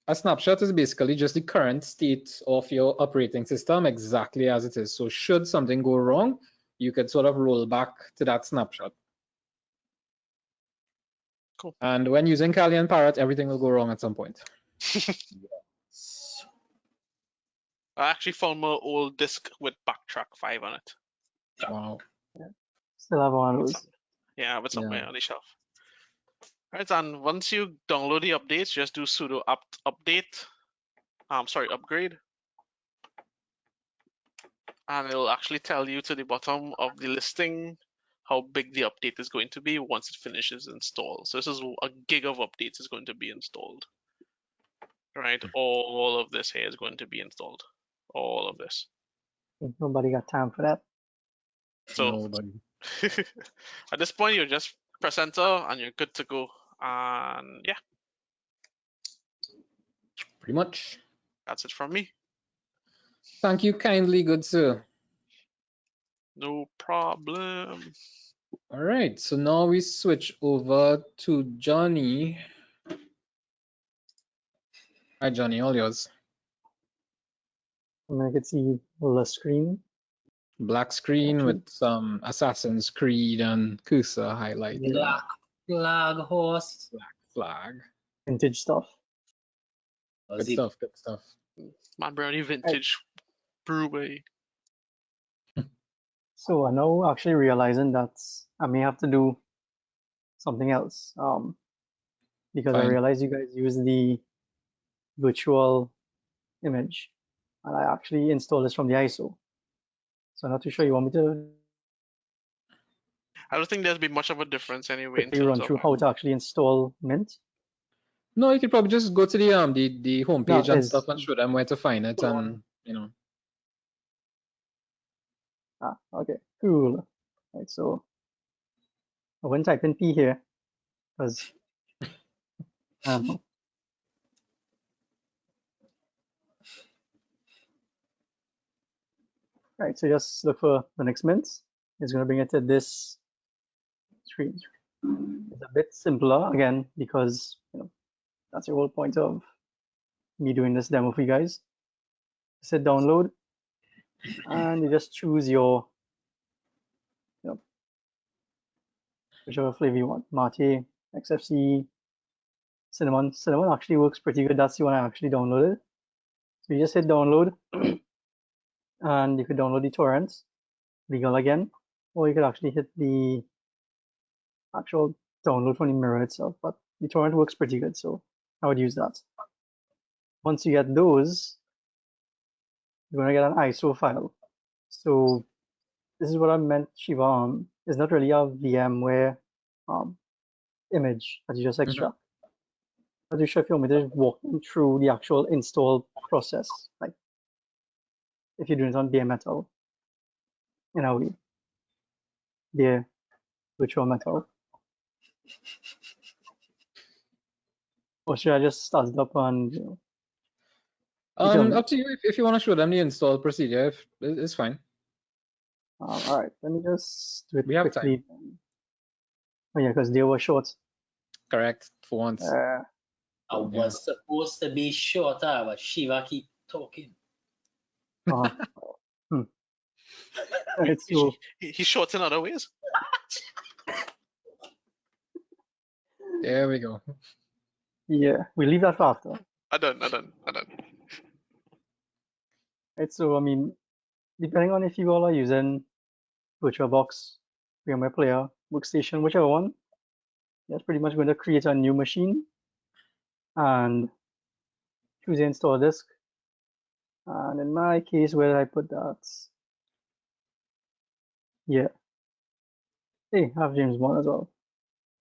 A snapshot is basically just the current state of your operating system exactly as it is. So should something go wrong, you could sort of roll back to that snapshot. Cool. And when using Kali and Parrot, everything will go wrong at some point. I actually found my old disk with Backtrack 5 on it. Wow. Yeah. Still have one of those. Yeah, but somewhere on the shelf. Right, and once you download the updates, just do sudo apt update. Upgrade. And it'll actually tell you to the bottom of the listing how big the update is going to be once it finishes install. So this is a gig of updates is going to be installed. Right, all of this here is going to be installed. All of this. Nobody got time for that. So nobody. At this point, you just press enter and you're good to go. And yeah. Pretty much. That's it from me. Thank you kindly, good sir. No problem. All right, so now we switch over to Johnny. Hi, Johnny, all yours. And I could see the screen. Black screen with some Assassin's Creed and cursor highlighted. Black flag horse. Black flag. Vintage stuff. Good stuff, good stuff. Man, brownie vintage brewery. So I'm now actually realizing that I may have to do something else. Because I realized you guys use the virtual image, and I actually installed this from the ISO. So I'm not too sure you want me to. I don't think there's been much of a difference anyway. You run through how to actually install Mint. No, you could probably just go to the homepage and stuff and show them where to find it, and you know. Okay, cool. Right, so I went type in P here, because I don't know. Right, so just look for Linux Mint. It's going to bring it to this screen. It's a bit simpler again because that's the whole point of me doing this demo for you guys. Just hit download, and you just choose your whichever flavor you want. Mate, XFC, Cinnamon. Cinnamon actually works pretty good. That's the one I actually downloaded. So you just hit download, and you could download the torrents, legal again, or you could actually hit the actual download from the mirror itself. But the torrent works pretty good, so I would use that. Once you get those, you're gonna get an ISO file. So this is what I meant, Shiva. It's not really a VMware image that you just extract. I'm not sure if you want me to walk you through the actual install process, like if you're doing it on bare metal, in a way, bare virtual metal. Or should I just start it up and Up to you. If you want to show them the install procedure, it's fine. all right, let me just do it We have quickly. time. Oh yeah, because they were short. Correct, for once. I was supposed to be shorter, but Shiva keep talking. Right, so He's short in other ways. There we go. yeah, we leave that for after. I done. Right, so I mean, depending on if you all are using VirtualBox, VMware Player, Workstation, whichever one, that's pretty much going to create a new machine and choose the install disk. And in my case, where did I put that? Yeah. Hey, I have James Bond as well.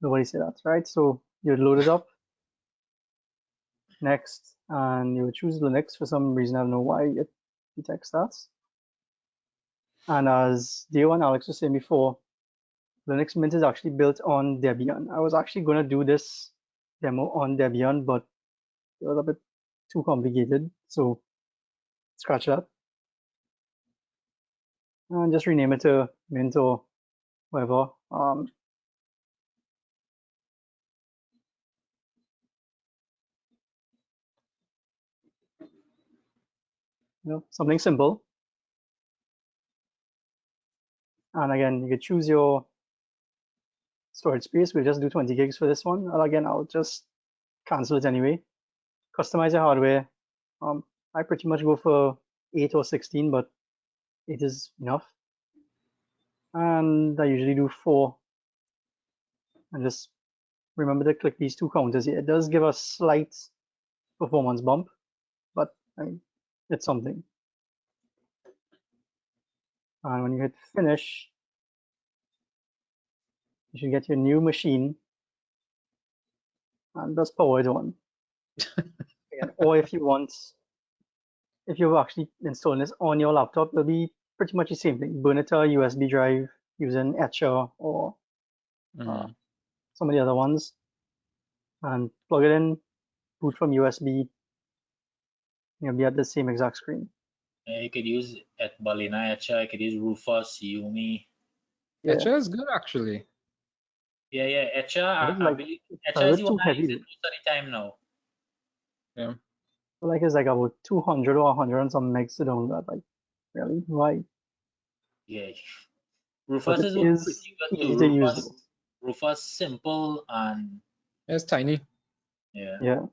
Nobody said that, right? So you load it up. Next, and you choose Linux. For some reason, I don't know why it detects that. And as Deo and Alex was saying before, Linux Mint is actually built on Debian. I was actually going to do this demo on Debian, but it was a bit too complicated, so scratch that. And just rename it to Mint or whatever. Something simple. And again, you could choose your storage space. We'll just do 20 gigs for this one. And again, I'll just cancel it anyway. Customize your hardware. I pretty much go for 8 or 16, but 8 is enough. And I usually do 4. And just remember to click these two counters here. It does give a slight performance bump, but I mean, it's something. And when you hit finish, you should get your new machine, and that's powered on. Again, or if you want, if you're actually installing this on your laptop, it'll be pretty much the same thing. Burn it to a USB drive using Etcher or some of the other ones, and plug it in, boot from USB. You'll be at the same exact screen. Yeah, you could use Balina Etcher, you could use Rufus, Yumi. Yeah. Etcher is good, actually. Yeah, Etcher. I believe Etcher is the one I heavy. use most of the time now. Yeah. Like it's like about 200 or 100 and some megs to download. Like, really? Why? Yeah. Rufus is easy to use. Rufus simple and It's tiny. Yeah.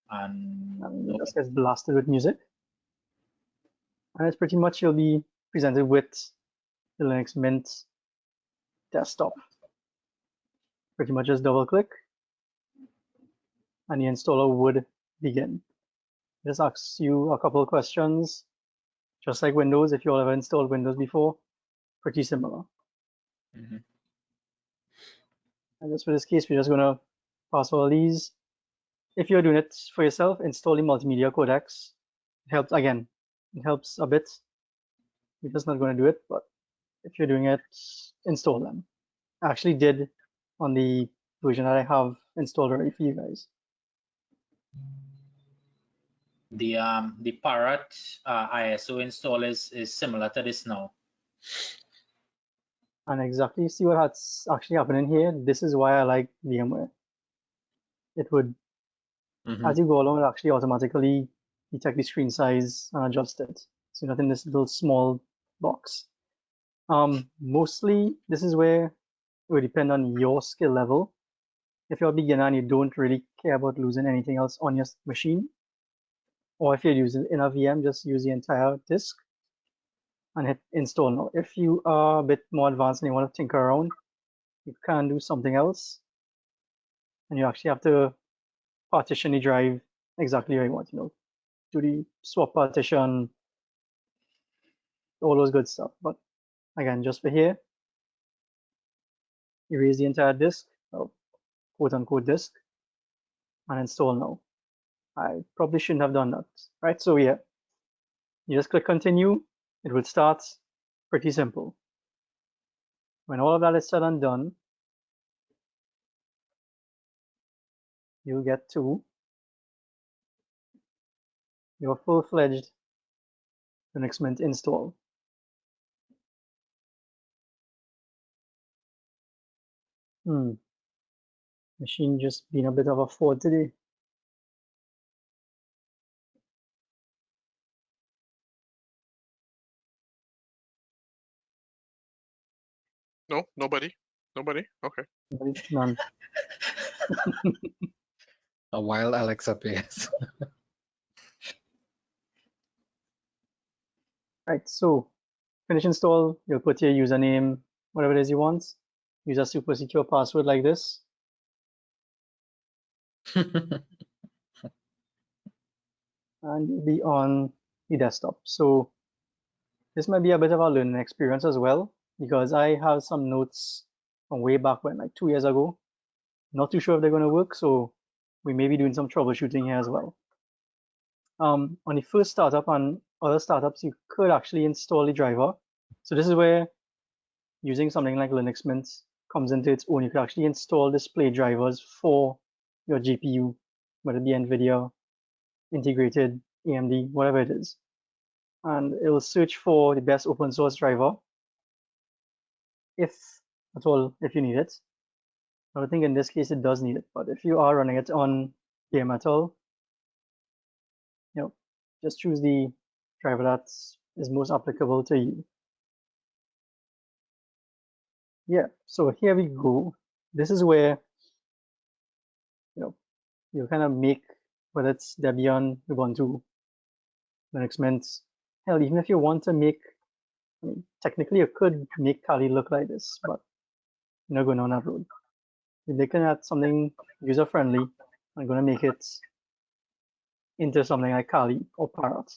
And it just gets blasted with music. And it's pretty much you'll be presented with the Linux Mint desktop. Pretty much just double click and the installer would begin. It just asks you a couple of questions, just like Windows. If you've ever installed Windows before, pretty similar. And just for this case, we're just going to pass all these. If you're doing it for yourself, install the multimedia codecs. It helps, again, it helps a bit. We're just not going to do it, but if you're doing it, install them. I actually did on the version that I have installed already for you guys. The Parrot ISO install is similar to this now. And exactly see what's actually happening here. This is why I like VMware. It would, as you go along, it actually automatically detect the screen size and adjust it. So not in this little small box. Mostly, this is where it will depend on your skill level. If you're a beginner and you don't really care about losing anything else on your machine, or if you're using in a VM, just use the entire disk and hit install now. If you are a bit more advanced and you want to tinker around, you can do something else, and you actually have to partition the drive exactly where you want, do the swap partition, all those good stuff. But again, just for here, erase the entire disk, or quote unquote disk, and install now. I probably shouldn't have done that, right? So yeah, you just click continue, it will start. Pretty simple. When all of that is said and done, you'll get to your full-fledged Linux Mint install. Machine just being a bit of a fraud today. No, nobody. Okay. None. A wild Alex appears. Right, so finish install, you'll put your username, whatever it is you want. Use a super secure password like this. And you'll be on the desktop. So this might be a bit of a learning experience as well, because I have some notes from way back when, like 2 years ago. Not too sure if they're going to work, so we may be doing some troubleshooting here as well. On the first startup and other startups, you could actually install the driver. So this is where using something like Linux Mint comes into its own. You can actually install display drivers for your GPU, whether it be NVIDIA, integrated, AMD, whatever it is. And it will search for the best open source driver, if at all, if you need it. I don't think in this case it does need it, but if you are running it on bare metal, just choose the driver that is most applicable to you. Yeah, so here we go. This is where you kind of make, whether it's Debian, Ubuntu, Linux Mint. Hell, even if you want to make, technically you could make Kali look like this, but you're not going on that road. You're looking at something user-friendly. I'm going to make it into something like Kali or Parrot.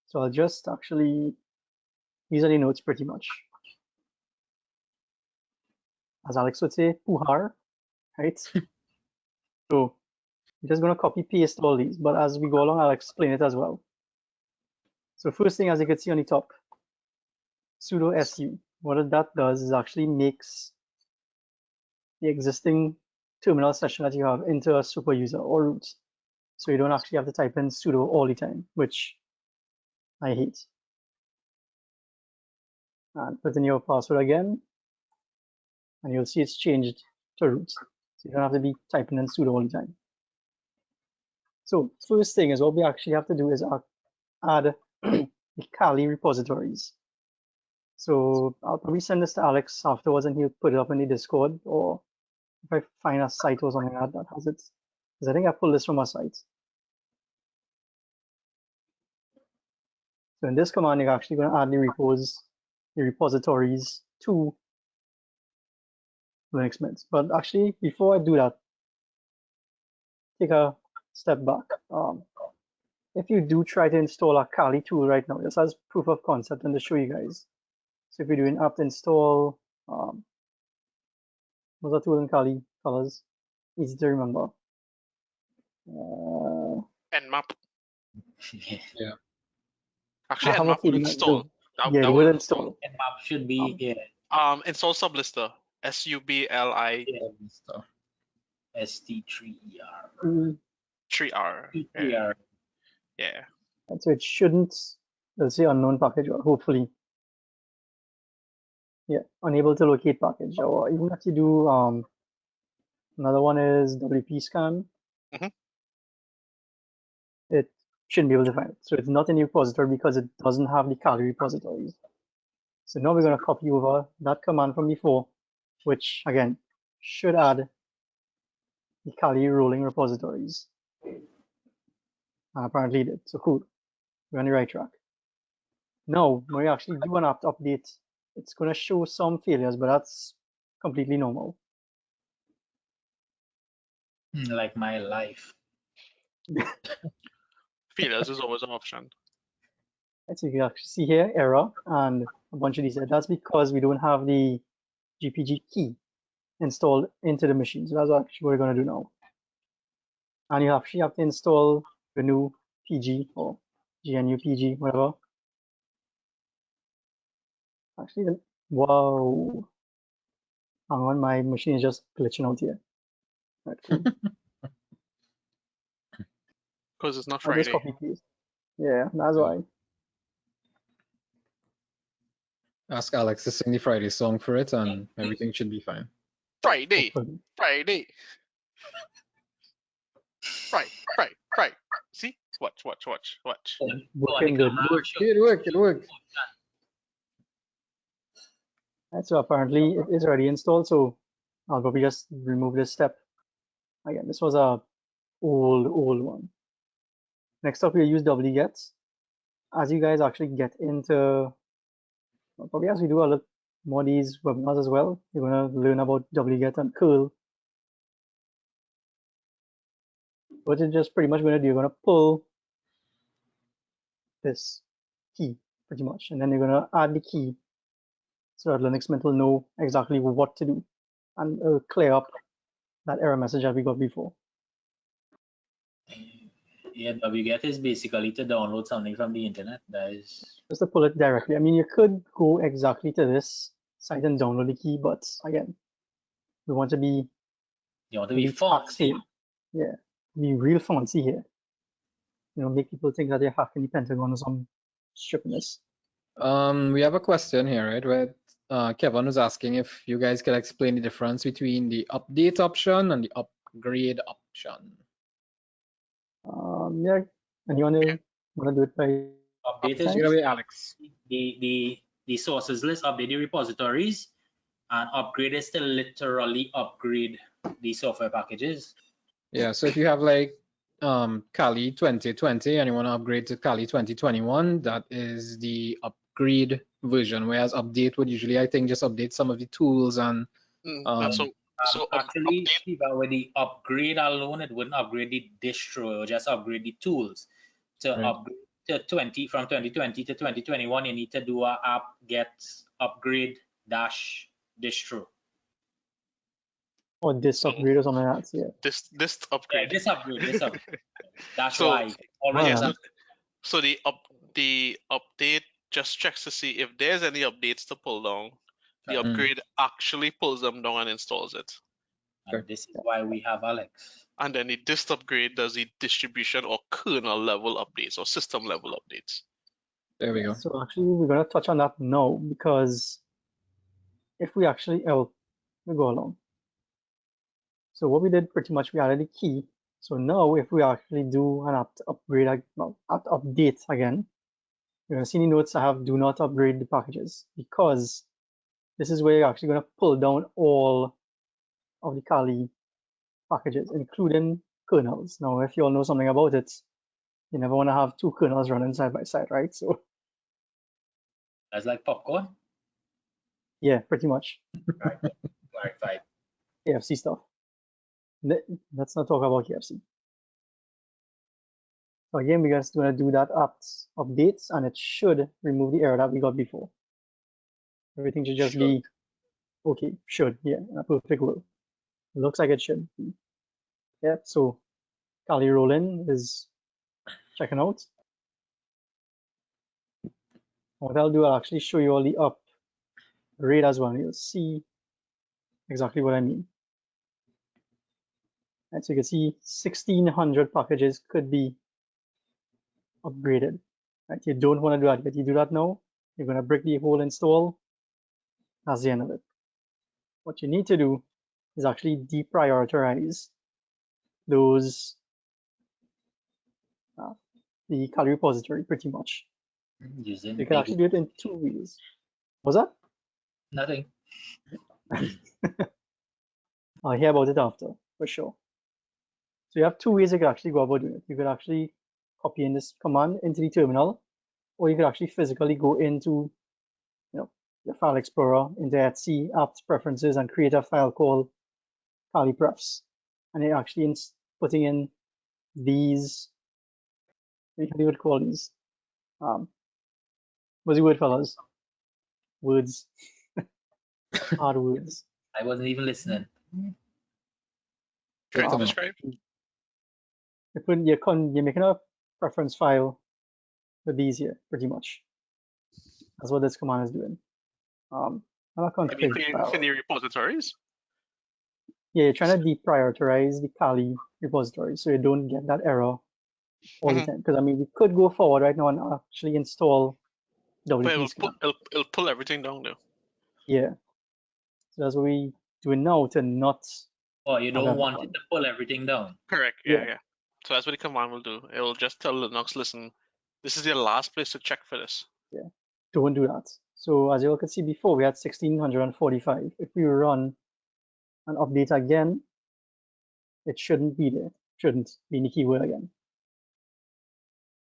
So I'll just actually, these are the notes pretty much. As Alex would say, puhar, right? So I'm just going to copy paste all these, but as we go along, I'll explain it as well. So first thing, as you can see on the top, sudo su. What that does is actually makes the existing terminal session that you have into a super user or root. So you don't actually have to type in sudo all the time, which I hate. And put in your password again, and you'll see it's changed to root. So you don't have to be typing in sudo all the time. So first thing is what we actually have to do is add the Kali repositories. So I'll probably send this to Alex afterwards and he'll put it up in the Discord, or if I find a site or something like that has it. Because I think I pulled this from a site. So in this command, you're actually going to add the repos, the repositories to Linux Mint. But actually, before I do that, take a step back. If you do try to install a Kali tool right now, just as proof of concept and to show you guys. So if you're doing apt install, what's that tool in Kali colors? Easy to remember. Nmap. Yeah. Actually, I have a Nmap would feeling install. yeah, That it would will install. Nmap should be install sublister. SUBLI Stuff. ST3ER. 3R. Yeah. 3R. Yeah. And so it shouldn't, let's say unknown package, or hopefully, yeah, unable to locate package, or even if you do, another one is WP scan. Mhm. It shouldn't be able to find it. So it's not in the repository because it doesn't have the Kali repositories. So now we're going to copy over that command from before, which again should add the Kali rolling repositories. And apparently it did. So cool. We're on the right track. Now, when we actually do an apt update, it's going to show some failures, but that's completely normal. Like my life. Failures is always an option. And so you can actually see here error and a bunch of these. That's because we don't have the GPG key installed into the machine. So that's actually what we're going to do now. And you actually have to install the new PG or GNU PG, whatever. Actually, wow. Hang on, my machine is just glitching out here. Right, cool. Because it's not I just Friday. copy paste. Yeah, that's why. Ask Alex to sing the Friday song for it, and everything should be fine. Friday. Hopefully. Friday. Right. See? Watch. Working good. It worked. Right, so apparently it is already installed, so I'll probably just remove this step. Again, this was a old one. Next up, we'll use wget. As you guys actually get into, probably as we do a lot more of these webinars as well, you're going to learn about wget and curl. What you're just pretty much going to do, you're going to pull this key pretty much, and then you're going to add the key so that Linux Mint will know exactly what to do, and it'll clear up that error message that we got before. Yeah, wget is basically to download something from the internet. That is Just to pull it directly. I mean, you could go exactly to this site and download the key, but again, we want to be fancy. Yeah, be real fancy here. You know, make people think that they're hacking the Pentagon or some stupidness. We have a question here, right? Where Kevin was asking if you guys could explain the difference between the update option and the upgrade option. Yeah, and you want to do it by Update is Away, Alex. the sources list, update the repositories, and upgrade is to literally upgrade the software packages. Yeah, so if you have like Kali 2020 and you want to upgrade to Kali 2021, that is the upgrade version, whereas update would usually, I think, just update some of the tools and so actually, Shiva, with the upgrade alone, it wouldn't upgrade the distro, it would just upgrade the tools. To upgrade to from 2020 to 2021, you need to do a app get upgrade dash distro. or this upgrade or something like that. Yeah. This upgrade. Yeah, this upgrade. That's So, why. So the update just checks to see if there's any updates to pull down. The upgrade actually pulls them down and installs it. And this is why we have Alex. And then the dist upgrade does the distribution or kernel level updates or system level updates. There we go. So actually, we're going to touch on that now, because if we actually, we'll go along. So what we did pretty much, we added the key. So now if we actually do an apt upgrade, apt update again, you're going to see in the notes I have do not upgrade the packages, because this is where you're actually going to pull down all of the Kali packages, including kernels. Now, if you all know something about it, you never want to have two kernels running side by side, right? So that's like popcorn. Yeah, pretty much. Right. KFC stuff. Let's not talk about KFC. So again, we're just going to do that apt updates, and it should remove the error that we got before. Everything should just be okay. Should, yeah, in a perfect world. It looks like it should be. Yeah, so Kali Rollin is checking out. What I'll do, I'll actually show you all the upgrade as well. You'll see exactly what I mean. And so you can see 1600 packages could be upgraded. Right? You don't want to do that, but you do that now, you're going to break the whole install. That's the end of it. What you need to do is actually deprioritize those the Kali repository pretty much. Using You can actually do it in 2 ways. What's that? nothing. I'll hear about it after, for sure. So you have 2 ways you can actually go about doing it. You could actually copy in this command into the terminal, or you could actually physically go into your file explorer, into etc apps preferences, and create a file called Kali prefs. And you're actually putting in these, what do you would call these? What's the word, fellas? Words. Hard words. I wasn't even listening. Trying to describe. You're making a preference file with these here, pretty much. That's what this command is doing. I'm not config For the repositories? Yeah, you're trying to deprioritize the Kali repository so you don't get that error all the time. Because I mean, we could go forward right now and actually install WP scan. It'll pull everything down though. Yeah. So that's what we doing now to not. Oh, you don't want it to pull everything down. Correct. Yeah. So that's what the command will do. It will just tell Linux, listen, this is your last place to check for this. Yeah. Don't do that. So as you all could see before, we had 1645. If we run an update again, it shouldn't be there. Shouldn't be in the keyword again.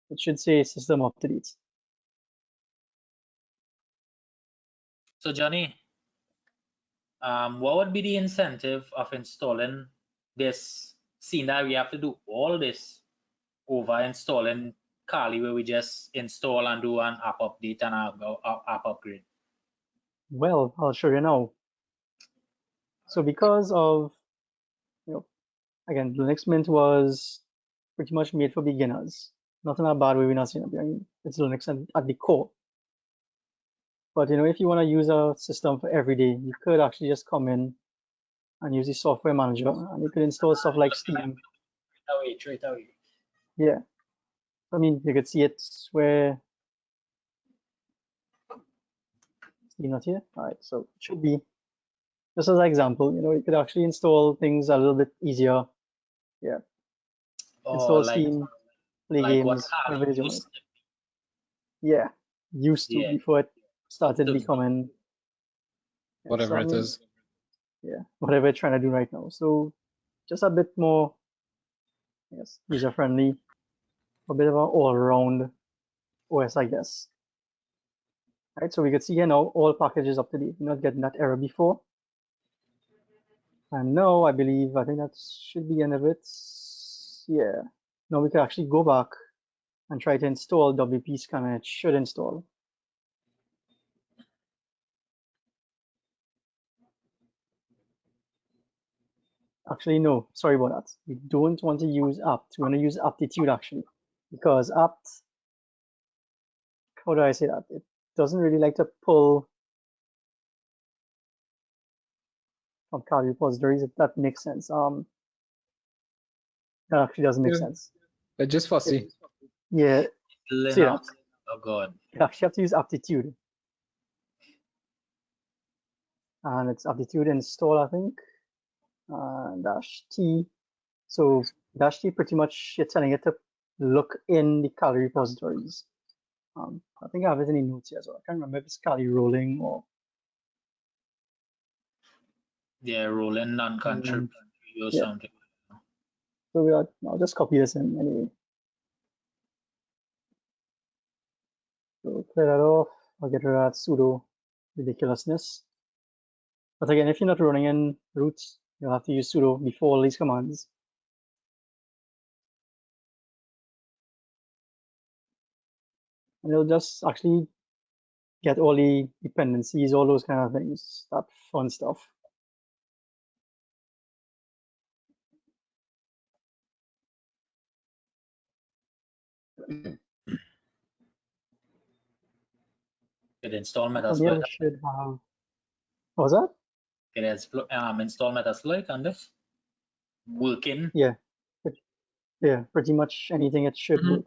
It should say system up to date. So Johnny, what would be the incentive of installing this, seeing that we have to do all this over installing Kali, where we just install and do an app update and app upgrade? Well, I'll show you now. So because of, again, Linux Mint was pretty much made for beginners. Not in a bad way, we're not saying it. I mean, it's Linux at the core. But if you want to use a system for every day, you could actually just come in and use the software manager, and you could install stuff like Steam. Straight away. Yeah. I mean, you could see it where Steam not here. All right, so it should be just as an example. You could actually install things a little bit easier. Yeah. Install Steam, play games, whatever it is. Yeah, used to before it started becoming whatever it is. Yeah, whatever it's trying to do right now. So just a bit more, user friendly, a bit of an all-around OS, I guess. Right, so we could see here now all packages up to date. We're not getting that error before. And now I think that should be the end of it. Yeah. Now we can actually go back and try to install WP scan, and it should install. Actually, no, sorry about that. We don't want to use apt. We want to use aptitude actually, because apt, how do I say that? It doesn't really like to pull from Kali repositories, if that makes sense. That actually doesn't make sense. They're just fussy. Yeah. See that? Oh God. You actually have to use aptitude. And it's aptitude install, I think. -t. So -t pretty much you're telling it to look in the Kali repositories. I think I have it in the notes here as well. I can't remember if it's Kali rolling or. Yeah, rolling non-contributory or something. So I'll just copy this in anyway. So clear that off. I'll get rid of that sudo ridiculousness. But again, if you're not running in root, you'll have to use sudo before all these commands. And it'll just actually get all the dependencies, all those kind of things, that fun stuff. It install Should have. What was that? Can install Metasploit on this? Working. Yeah, pretty much anything it should work.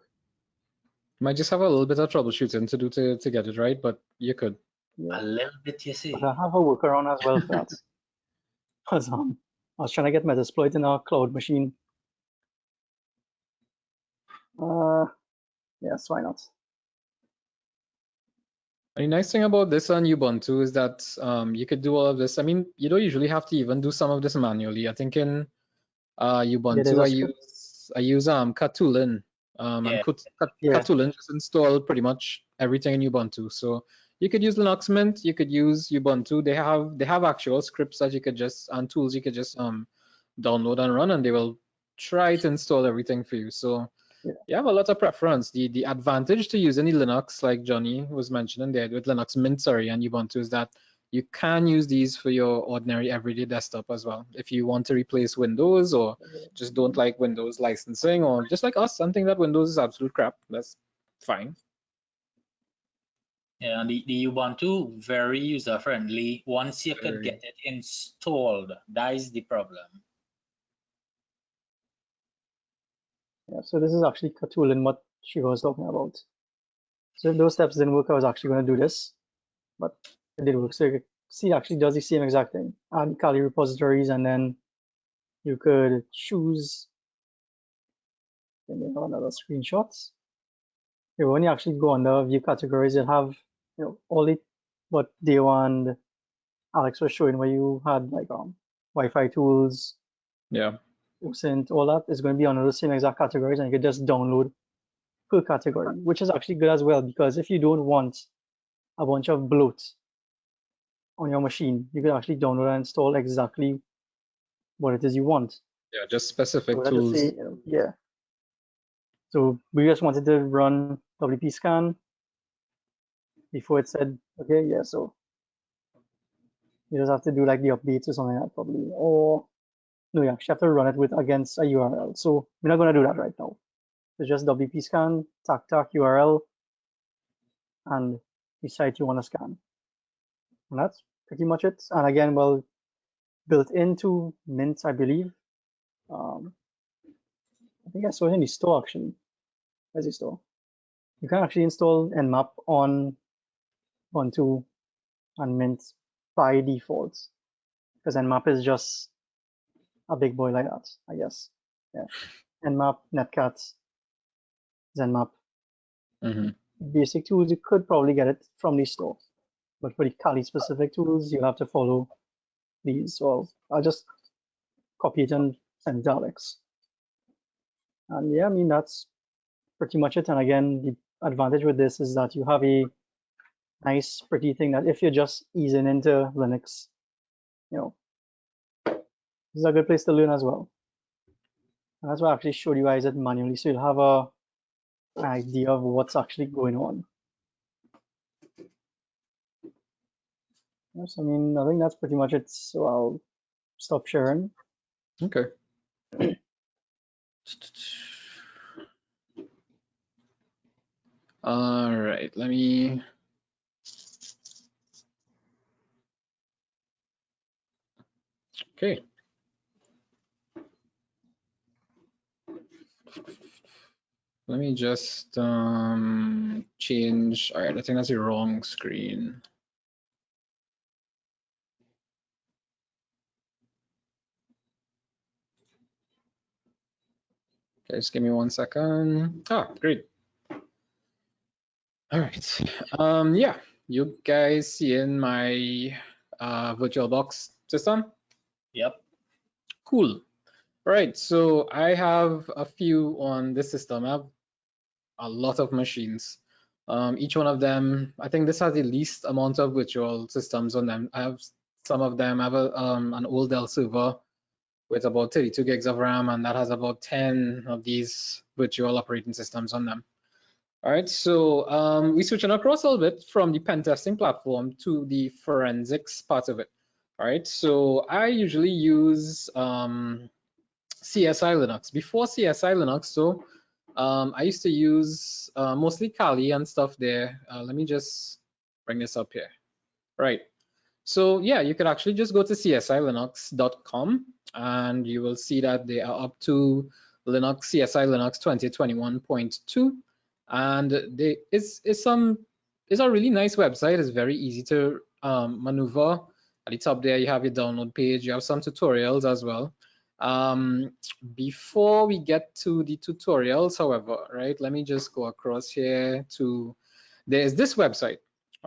Might just have a little bit of troubleshooting to do to get it right, but you could. Yeah. A little bit, you see. But I have a workaround as well for that. Because I was trying to get Metasploit in our cloud machine. Yes, why not? The nice thing about this on Ubuntu is that you could do all of this. I mean, you don't usually have to even do some of this manually. I think in Ubuntu I use Katulin. And Katulin just install pretty much everything in Ubuntu. So you could use Linux Mint, you could use Ubuntu. They have actual scripts that you could just, and tools you could just download and run, and they will try to install everything for you. So you have a lot of preference. The advantage to using the Linux, like Johnny was mentioning there with Linux Mint, and Ubuntu, is that you can use these for your ordinary everyday desktop as well. If you want to replace Windows or just don't like Windows licensing, or just like us, something that Windows is absolute crap, that's fine. Yeah, and the Ubuntu, very user friendly. Once you could get it installed, that is the problem. Yeah, so this is actually Katulin, what Shiva was talking about. So if those steps didn't work, I was actually going to do this, but it did work. So you see, it actually does the same exact thing. Add Kali repositories, and then you could choose. Let me have another screenshot. When you actually go under view categories, you'll have all the what Deo and Alex was showing, where you had like Wi-Fi tools, OSINT, all that is going to be under the same exact categories, and you can just download per category, which is actually good as well, because if you don't want a bunch of bloat on your machine, you can actually download and install exactly what it is you want. Yeah, just specific tools. Yeah. So we just wanted to run WP scan before it said, okay, yeah, so you just have to do like the updates or something like that probably. Or no, you actually have to run it with against a URL. So we're not going to do that right now. It's just WP scan, tac URL, and the site you want to scan. And that's pretty much it. And again, well, built into Mint, I believe. I think I saw it in the store actually. Where's the store? You can actually install Nmap on Ubuntu and Mint by default, because Nmap is just a big boy like that, I guess. Yeah. Nmap, Netcat, Zenmap. Basic tools, you could probably get it from the store. But for the Kali specific tools, you have to follow these. So I'll just copy it and send it to Alex. And yeah, I mean, that's pretty much it. And again, the advantage with this is that you have a nice, pretty thing that if you're just easing into Linux, this is a good place to learn as well. And that's why I actually showed you guys it manually, so you'll have an idea of what's actually going on. Yes, I mean, I think that's pretty much it. So I'll stop sharing. Okay. All right, let me. Okay. Let me just change. All right, I think that's the wrong screen. Okay, just give me 1 second. Ah, great. All right. Yeah, you guys seeing my VirtualBox system? Yep. Cool. All right, so I have a few on this system. I have a lot of machines. Each one of them, I think this has the least amount of virtual systems on them. I have some of them. I have an old Dell server with about 32 gigs of RAM, and that has about 10 of these virtual operating systems on them. All right, so we're switching across a little bit from the pen testing platform to the forensics part of it. All right, so I usually use CSILinux. Before CSILinux, so I used to use mostly Kali and stuff there. Let me just bring this up here. Right. So yeah, you could actually just go to CSILinux.com and you will see that they are up to CSILinux 2021.2, and it's a really nice website. It's very easy to maneuver. At the top there, you have your download page. You have some tutorials as well. Before we get to the tutorials, however, right, let me just go across here to, there's this website.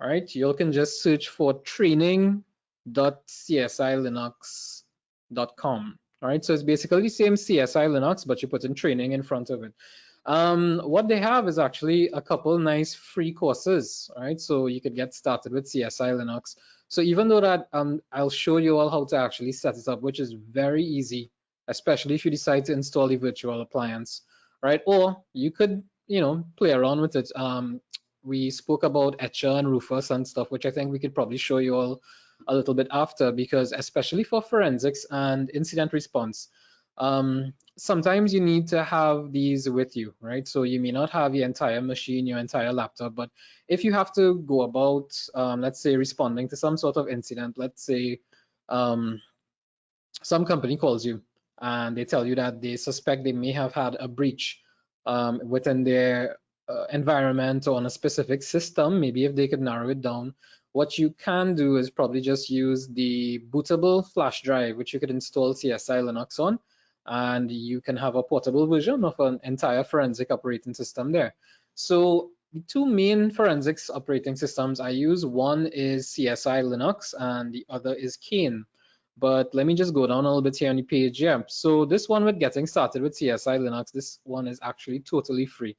All right, you can just search for training.csilinux.com. All right, so it's basically the same CSI Linux, but you put in training in front of it. What they have is actually a couple nice free courses. All right, so you could get started with CSI Linux. So even though that I'll show you all how to actually set it up, which is very easy, especially if you decide to install the virtual appliance, right? Or you could, play around with it. We spoke about Etcher and Rufus and stuff, which I think we could probably show you all a little bit after, because especially for forensics and incident response, sometimes you need to have these with you, right? So you may not have your entire machine, your entire laptop, but if you have to go about, let's say, responding to some sort of incident, let's say some company calls you and they tell you that they suspect they may have had a breach within their environment or on a specific system. Maybe if they could narrow it down, what you can do is probably just use the bootable flash drive, which you could install CSILinux on, and you can have a portable version of an entire forensic operating system there. So the two main forensics operating systems I use, one is CSILinux and the other is Kane. But let me just go down a little bit here on the page. Yeah, so this one with getting started with CSILinux, this one is actually totally free,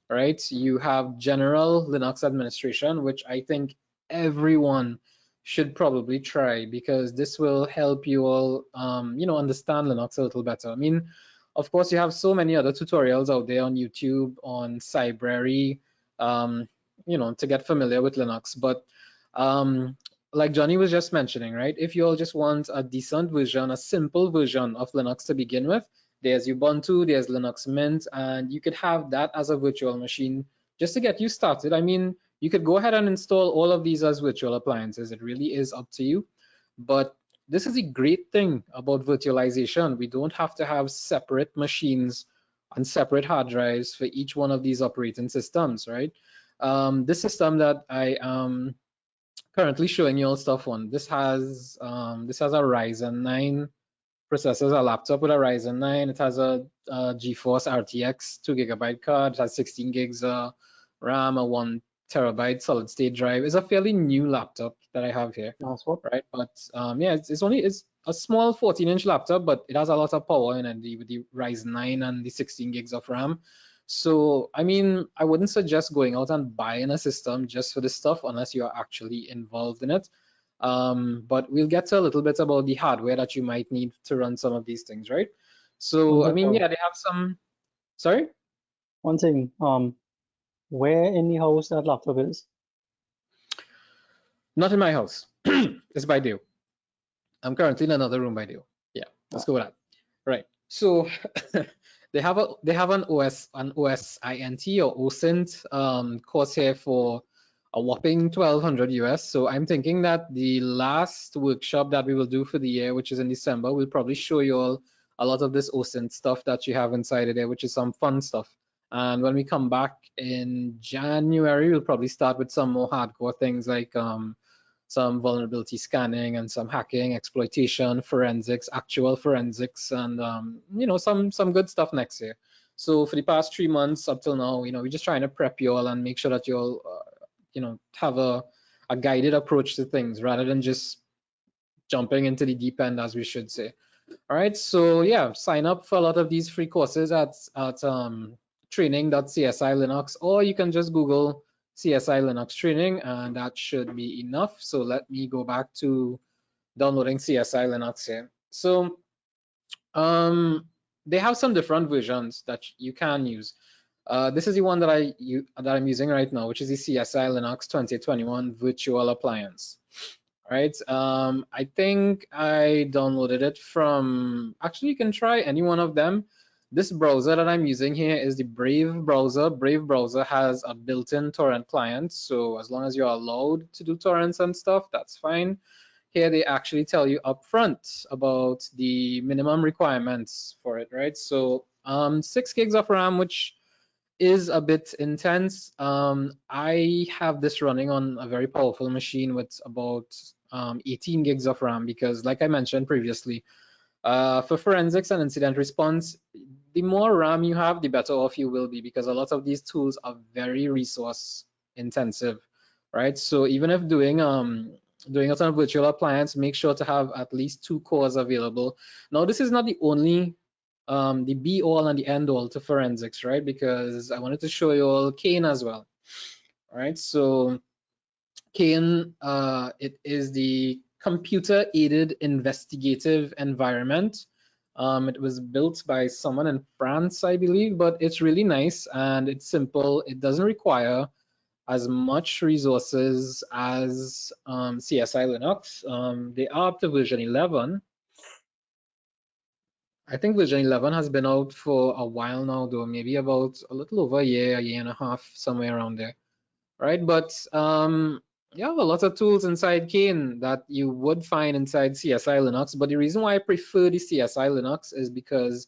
right? You have general Linux administration, which I think everyone should probably try, because this will help you all, understand Linux a little better. I mean, of course, you have so many other tutorials out there on YouTube, on Cybrary, to get familiar with Linux. But like Johnny was just mentioning, right? If you all just want a decent version, a simple version of Linux to begin with, there's Ubuntu, there's Linux Mint, and you could have that as a virtual machine just to get you started. I mean, you could go ahead and install all of these as virtual appliances. It really is up to you. But this is a great thing about virtualization. We don't have to have separate machines and separate hard drives for each one of these operating systems, right? This system that I am currently showing you all stuff on, this has a Ryzen 9 processor, a laptop with a Ryzen 9. It has a GeForce RTX 2GB card. It has 16 gigs RAM, a 1 terabyte solid state drive. It's a fairly new laptop that I have here, right? But yeah, it's a small 14-inch laptop, but it has a lot of power in it with the Ryzen 9 and the 16 gigs of RAM. So, I mean, I wouldn't suggest going out and buying a system just for this stuff unless you are actually involved in it. But we'll get to a little bit about the hardware that you might need to run some of these things, right? So, I mean, yeah, they have some, sorry? One thing, where in the house that laptop is? Not in my house. It's by Dale. I'm currently in another room by Dale. Yeah, let's go with that. Right. So they have an OSINT or OSINT course here for a whopping 1,200 US. So I'm thinking that the last workshop that we will do for the year, which is in December, we'll probably show you all a lot of this OSINT stuff that you have inside of there, which is some fun stuff. And when we come back in January, we'll probably start with some more hardcore things like some vulnerability scanning and some hacking, exploitation, forensics, actual forensics, and some good stuff next year. So for the past 3 months up till now, we're just trying to prep you all and make sure that you all have a guided approach to things rather than just jumping into the deep end, as we should say. All right, so yeah, sign up for a lot of these free courses at training.csilinux, or you can just Google CSILinux training and that should be enough. So let me go back to downloading CSILinux here. So they have some different versions that you can use. This is the one that I'm using right now, which is the CSILinux 2021 virtual appliance. Right. I think I downloaded it from, actually you can try any one of them. This browser that I'm using here is the Brave browser. Brave browser has a built-in torrent client, so as long as you're allowed to do torrents and stuff, that's fine. here they actually tell you upfront about the minimum requirements for it, right? So 6 gigs of RAM, which is a bit intense. I have this running on a very powerful machine with about 18 gigs of RAM because, like I mentioned previously, for forensics and incident response, the more RAM you have, the better off you will be, because a lot of these tools are very resource intensive, right? So even if doing it on a virtual appliance, make sure to have at least 2 cores available. Now, this is not the only the be all and the end all to forensics, right? Because I wanted to show you all Kane as well, right? So Kane, it is the computer aided investigative environment. It was built by someone in France, I believe, but it's really nice and it's simple. It doesn't require as much resources as CSILinux. They are up to version 11. I think version 11 has been out for a while now, though, maybe about a little over a year and a half, somewhere around there, right? But you have a lot of tools inside Kane that you would find inside CSILinux. But the reason why I prefer the CSILinux is because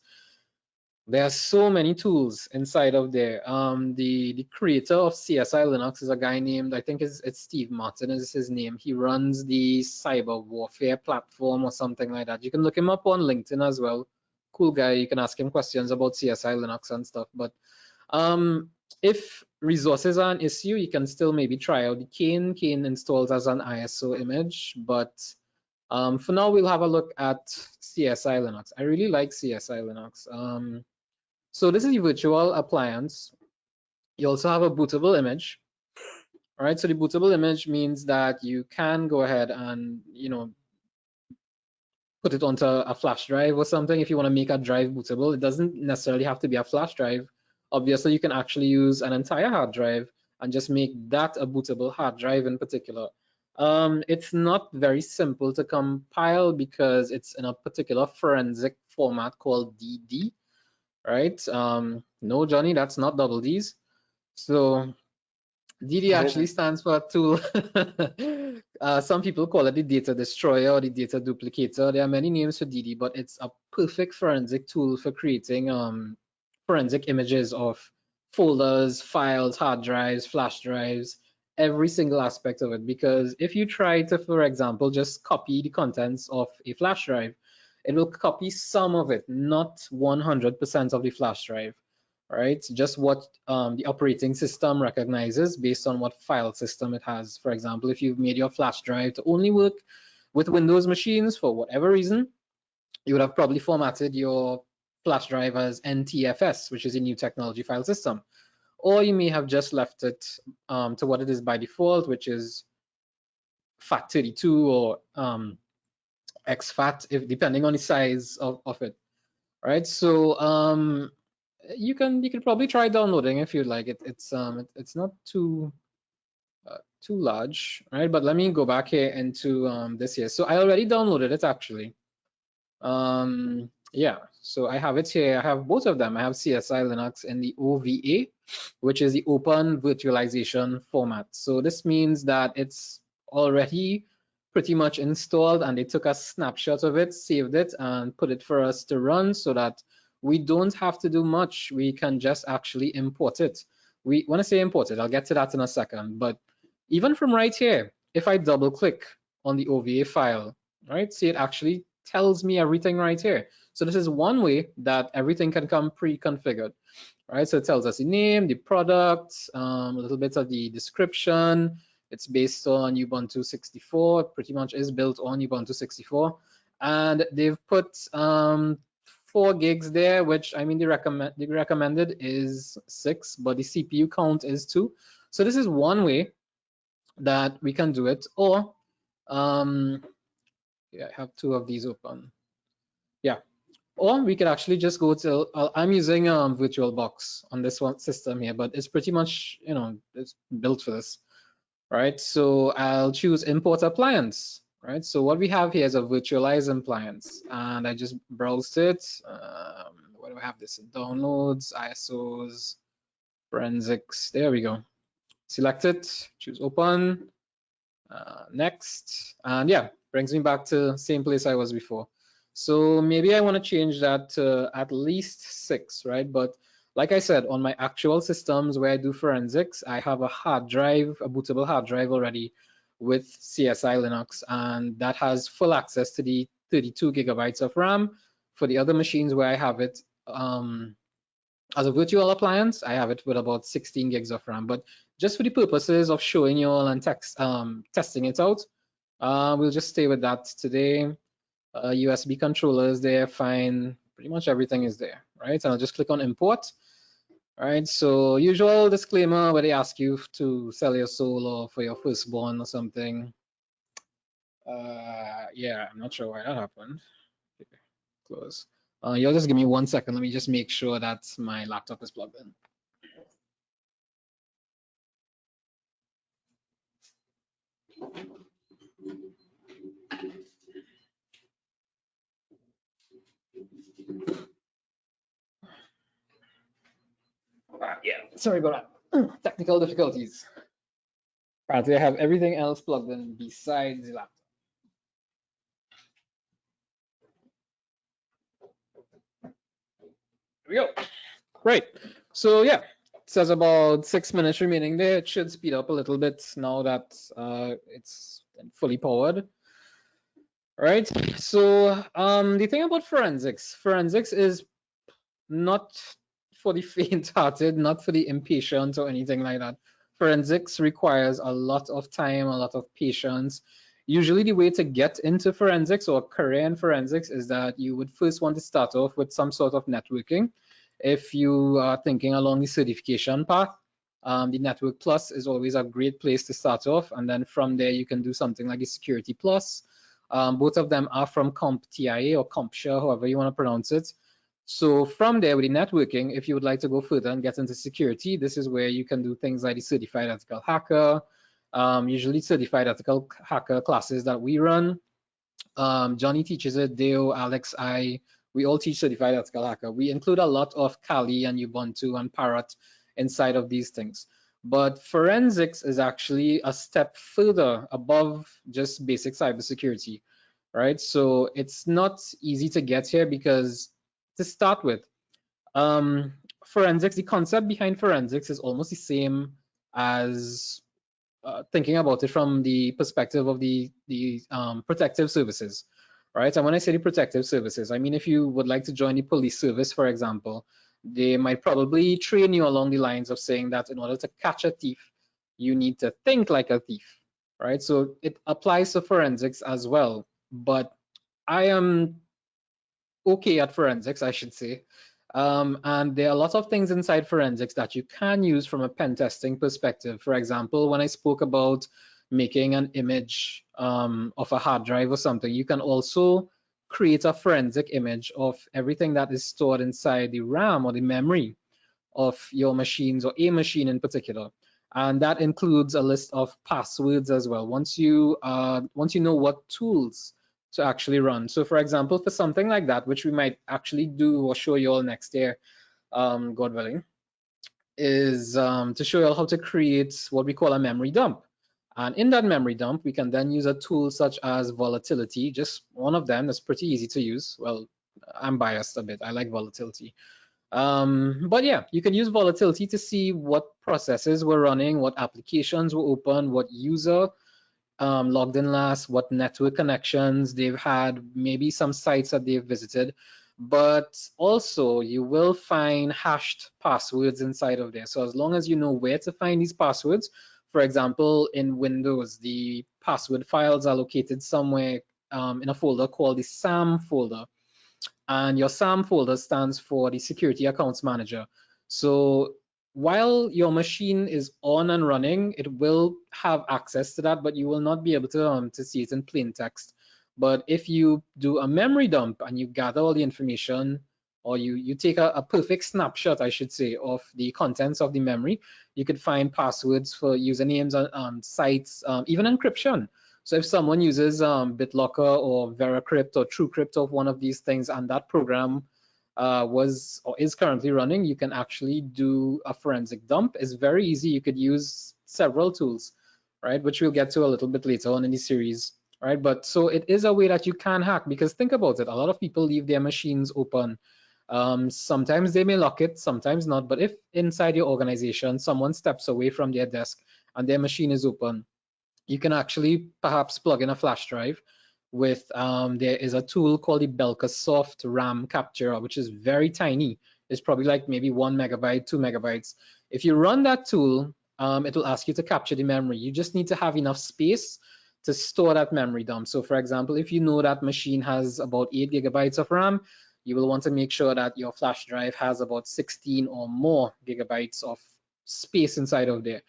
there are so many tools inside of there. The creator of CSILinux is a guy named, I think it's Steve Martin is his name. He runs the cyber warfare platform or something like that. You can look him up on LinkedIn as well. Cool guy. You can ask him questions about CSILinux and stuff. But if resources are an issue, you can still maybe try out the Kane. Kane installs as an ISO image, but for now we'll have a look at CSILinux. I really like CSILinux. So this is the virtual appliance. You also have a bootable image. All right, so the bootable image means that you can go ahead and, put it onto a flash drive or something. If you want to make a drive bootable, it doesn't necessarily have to be a flash drive. Obviously, you can actually use an entire hard drive and just make that a bootable hard drive in particular. It's not very simple to compile because it's in a particular forensic format called DD. Right? No, Johnny, that's not double D's. So DD actually stands for a tool. Some people call it the data destroyer or the data duplicator. There are many names for DD, but it's a perfect forensic tool for creating forensic images of folders, files, hard drives, flash drives, every single aspect of it. Because if you try to, for example, just copy the contents of a flash drive, it will copy some of it, not 100% of the flash drive, right? Just what the operating system recognizes based on what file system it has. For example, if you've made your flash drive to only work with Windows machines for whatever reason, you would have probably formatted your flash drive as NTFS, which is a new technology file system. Or you may have just left it to what it is by default, which is FAT32 or exFAT, if depending on the size of it, right? So you can probably try downloading if you'd like. It's not too large, right? But let me go back here into this here. So I already downloaded it actually. Yeah, so I have it here. I have both of them. I have CSILinux in the OVA, which is the Open Virtualization format. So this means that it's already pretty much installed and they took a snapshot of it, saved it, and put it for us to run so that we don't have to do much. We can just actually import it. We want to say import it. I'll get to that in a second. But even from right here, if I double click on the OVA file, right, see it actually tells me everything right here. So this is one way that everything can come pre-configured, right? So it tells us the name, the product, a little bit of the description. It's based on Ubuntu 64. It pretty much is built on Ubuntu 64. And they've put 4 gigs there, which I mean the recommended is 6, but the CPU count is 2. So this is one way that we can do it. Or yeah, I have 2 of these open. Yeah, or we could actually just go to, I'm using VirtualBox on this one system here, but it's pretty much, it's built for this, right? So I'll choose import appliance, right? So what we have here is a virtualized appliance, and I just browsed it. Where do I have this? Downloads, ISOs, forensics. There we go. Select it, choose open, next, and yeah. brings me back to same place I was before. So maybe I want to change that to at least 6, right? But like I said, on my actual systems where I do forensics, I have a hard drive, a bootable hard drive already with CSILinux, and that has full access to the 32 gigabytes of RAM. For the other machines where I have it as a virtual appliance, I have it with about 16 gigs of RAM. But just for the purposes of showing you all and testing it out, we'll just stay with that today. USB controllers there, fine. Pretty much everything is there, right? And I'll just click on import. All right, so usual disclaimer where they ask you to sell your soul or for your firstborn or something. Yeah, I'm not sure why that happened. Okay, close. You'll just give me 1 second. Let me just make sure that my laptop is plugged in. Yeah, sorry about that. Technical difficulties. Apparently, I have everything else plugged in besides the laptop. Here we go. Right. So yeah, it says about 6 minutes remaining there. It should speed up a little bit now that it's fully powered. All right. So the thing about forensics is not for the faint-hearted, not for the impatient or anything like that. Forensics requires a lot of time, a lot of patience. Usually the way to get into forensics or career in forensics is that you would first want to start off with some sort of networking. If you are thinking along the certification path, the Network Plus is always a great place to start off. And then from there, you can do something like a Security Plus. Both of them are from CompTIA or CompTIA, however you want to pronounce it. So from there, with the networking, if you would like to go further and get into security, this is where you can do things like the Certified Ethical Hacker, usually Certified Ethical Hacker classes that we run. Johnny teaches it, Deo, Alex, we all teach Certified Ethical Hacker. We include a lot of Kali and Ubuntu and Parrot inside of these things. But forensics is actually a step further above just basic cybersecurity, right? So it's not easy to get here because to start with, forensics, the concept behind forensics is almost the same as thinking about it from the perspective of the protective services, right? And when I say the protective services, I mean if you would like to join the police service, for example, they might probably train you along the lines of saying that in order to catch a thief, you need to think like a thief, right? So it applies to forensics as well. But I am okay at forensics, I should say. And there are a lot of things inside forensics that you can use from a pen testing perspective. For example, when I spoke about making an image of a hard drive or something, you can also create a forensic image of everything that is stored inside the RAM or the memory of your machines or a machine in particular. And that includes a list of passwords as well. Once you know what tools to actually run. So for example, for something like that, which we might actually do or show you all next year, God willing, is to show you all how to create what we call a memory dump. And in that memory dump, we can then use a tool such as volatility, just one of them that's pretty easy to use. Well, I'm biased a bit. I like volatility. But yeah, you can use volatility to see what processes were running, what applications were open, what user logged in last, what network connections they've had, maybe some sites that they've visited. But also you will find hashed passwords inside of there. So as long as you know where to find these passwords, for example, in Windows, the password files are located somewhere in a folder called the Samm folder. And your Samm folder stands for the Security Accounts Manager. So while your machine is on and running, it will have access to that, but you will not be able to see it in plain text. But if you do a memory dump and you gather all the information, or you take a perfect snapshot, I should say, of the contents of the memory, you could find passwords for usernames on sites, even encryption. So if someone uses BitLocker or VeraCrypt or TrueCrypt of one of these things, and that program was or is currently running, you can actually do a forensic dump. It's very easy. You could use several tools, right, which we'll get to a little bit later on in the series, right? But so it is a way that you can hack, because think about it. A lot of people leave their machines open. Sometimes they may lock it, sometimes not. But if inside your organization, someone steps away from their desk and their machine is open, you can actually perhaps plug in a flash drive with, there is a tool called the Belkasoft RAM Capturer, which is very tiny. It's probably like maybe 1 megabyte, 2 megabytes. If you run that tool, it will ask you to capture the memory. You just need to have enough space to store that memory dump. So for example, if you know that machine has about 8 gigabytes of RAM, you will want to make sure that your flash drive has about 16 or more gigabytes of space inside of there.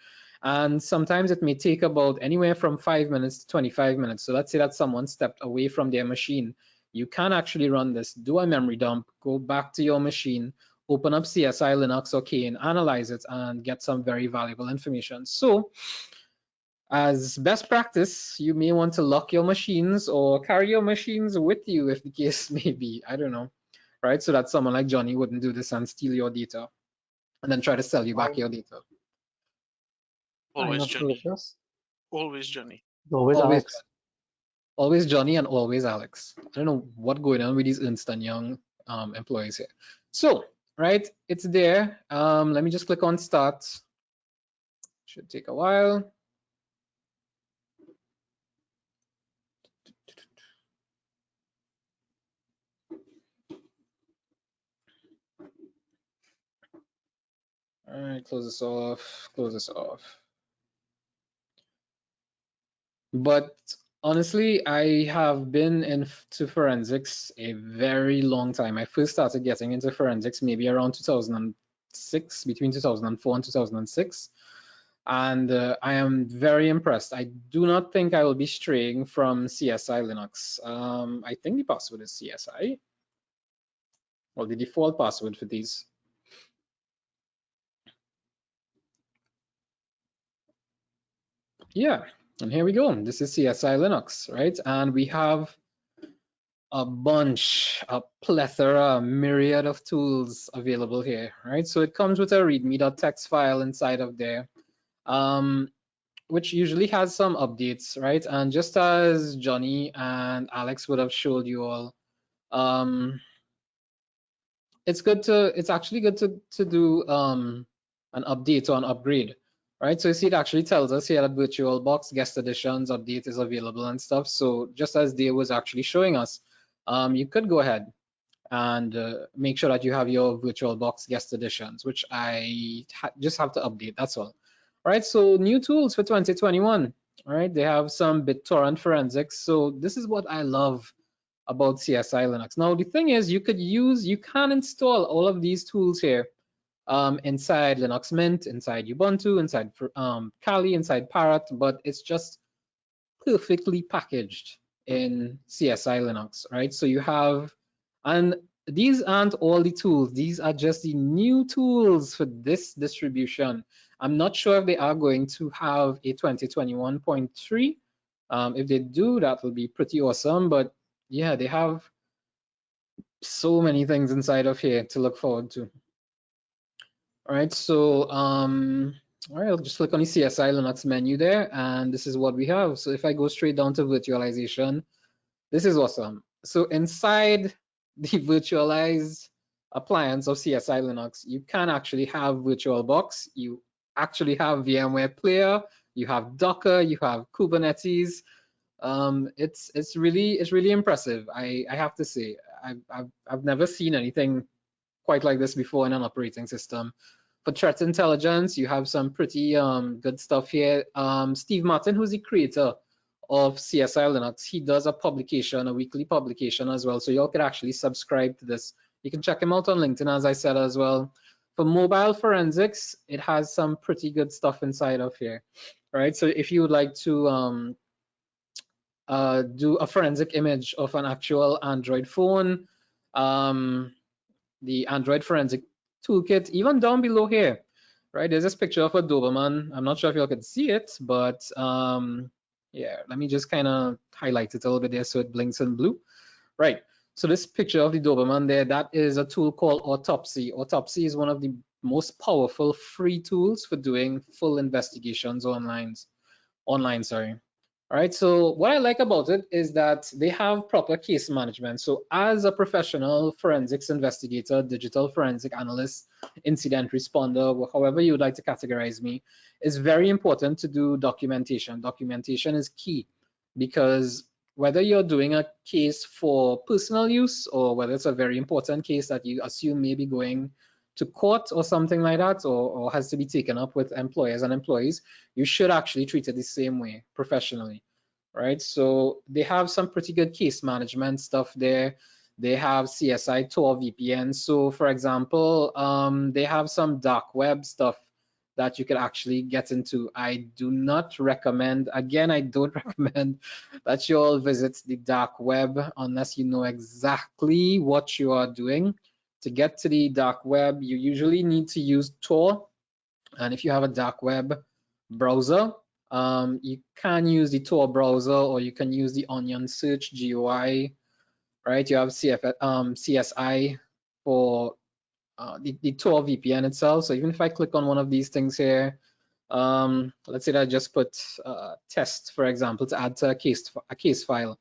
And sometimes it may take about anywhere from 5 minutes to 25 minutes. So let's say that someone stepped away from their machine. You can actually run this, do a memory dump, go back to your machine, open up CSILinux or Kane, analyze it, and get some very valuable information. So as best practice, you may want to lock your machines or carry your machines with you, if the case may be. I don't know, right? So that someone like Johnny wouldn't do this and steal your data and then try to sell you back your data. I'm Always not sure Johnny. of this. Always Johnny. Always Always Alex. Always Johnny and always Alex. I don't know what's going on with these instant young employees here. So, right, it's there. Let me just click on start. Should take a while. All right, close this off, close this off. But honestly, I have been into forensics a very long time. I first started getting into forensics maybe around 2006, between 2004 and 2006. And I am very impressed. I do not think I will be straying from CSILinux. I think the password is CSI. Well, the default password for these. Yeah, and here we go. This is CSILinux, right? And we have a bunch, a plethora, a myriad of tools available here, right? So it comes with a readme.txt file inside of there, which usually has some updates, right? And just as Johnny and Alex would have showed you all, it's actually good to do an update or an upgrade, right? So you see, it actually tells us here that VirtualBox guest editions update is available and stuff. So just as Dave was actually showing us, you could go ahead and make sure that you have your VirtualBox guest editions, which I just have to update. That's all. All right, so new tools for 2021. All right, they have some BitTorrent forensics. So this is what I love about CSILinux. Now the thing is, you can install all of these tools here inside Linux Mint, inside Ubuntu, inside Kali, inside Parrot, but it's just perfectly packaged in CSILinux, right? So you have, and these aren't all the tools. These are just the new tools for this distribution. I'm not sure if they are going to have a 2021.3. If they do, that will be pretty awesome. But yeah, they have so many things inside of here to look forward to. All right, so all right, I'll just click on the CSILinux menu there, and this is what we have. So if I go straight down to virtualization, this is awesome. So inside the virtualized appliance of CSILinux, you can actually have VirtualBox. You actually have VMware Player. You have Docker. You have Kubernetes. It's really impressive. I have to say, I've never seen anything quite like this before in an operating system. For threat intelligence, you have some pretty good stuff here. Steve Martin, who's the creator of CSILinux, he does a publication, a weekly publication as well. So y'all could actually subscribe to this. You can check him out on LinkedIn, as I said as well. For mobile forensics, it has some pretty good stuff inside of here. All right, so if you would like to do a forensic image of an actual Android phone, the Android forensic toolkit, even down below here, right? There's this picture of a Doberman. I'm not sure if you all can see it, but yeah, let me just kind of highlight it a little bit there so it blinks in blue. Right, so this picture of the Doberman there, that is a tool called Autopsy. Autopsy is one of the most powerful free tools for doing full investigations online, sorry. All right, so what I like about it is that they have proper case management. So as a professional forensics investigator, digital forensic analyst, incident responder, however you would like to categorize me, it's very important to do documentation. Documentation is key because whether you're doing a case for personal use or whether it's a very important case that you assume may be going to court or something like that, or has to be taken up with employers and employees, you should actually treat it the same way professionally, right? So they have some pretty good case management stuff there. They have CSI Tor VPN. So for example, they have some dark web stuff that you can actually get into. I do not recommend, again, I don't recommend that you all visit the dark web unless you know exactly what you are doing. To get to the dark web, you usually need to use Tor. And if you have a dark web browser, you can use the Tor browser or you can use the Onion Search GUI, right? You have CSI for the Tor VPN itself. So even if I click on one of these things here, let's say that I just put test, for example, to add to a case file.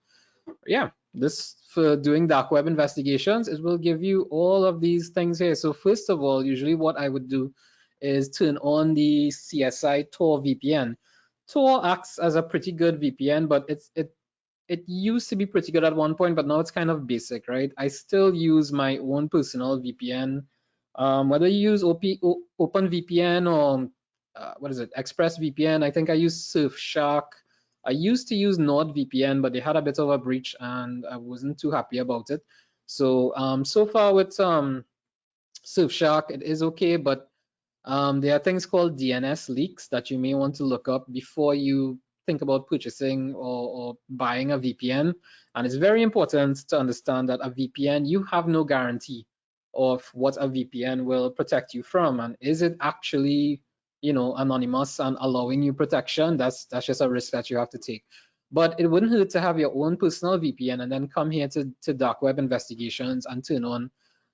Yeah, this for doing dark web investigations, it will give you all of these things here. So first of all, usually what I would do is turn on the CSI Tor VPN. Tor acts as a pretty good VPN, but it used to be pretty good at one point, but now it's kind of basic, right? I still use my own personal VPN. Whether you use OpenVPN or what is it, ExpressVPN, I think I use Surfshark. I used to use NordVPN, but they had a bit of a breach and I wasn't too happy about it. So so far with Surfshark, it is okay, but there are things called DNS leaks that you may want to look up before you think about purchasing or buying a VPN. And it's very important to understand that a VPN, you have no guarantee of what a VPN will protect you from. And is it actually, you know, anonymous and allowing you protection? That's just a risk that you have to take. But it wouldn't hurt to have your own personal VPN and then come here to dark web investigations and turn on.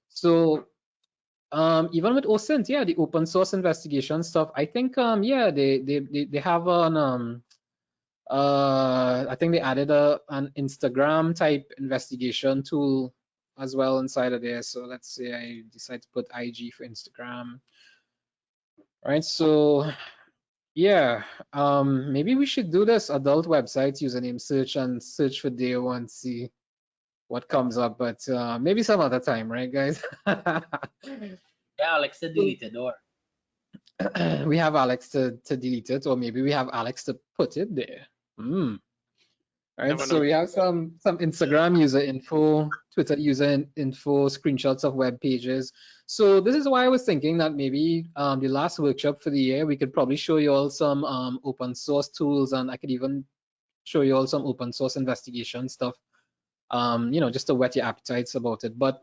So even with OSINT, yeah, the open source investigation stuff, I think yeah, they have an I think they added an Instagram type investigation tool as well inside of there. So let's say I decide to put IG for Instagram. Right, so yeah, maybe we should do this adult websites username search and search for Deo and see what comes up, but maybe some other time, right, guys? Yeah, Alex deleted or we have Alex to delete it, or maybe we have Alex to put it there. All right, Never so know. we have some Instagram user info, Twitter user info, screenshots of web pages. So this is why I was thinking that maybe the last workshop for the year, we could probably show you all some open source tools, and I could even show you all some open source investigation stuff, you know, just to whet your appetites about it. But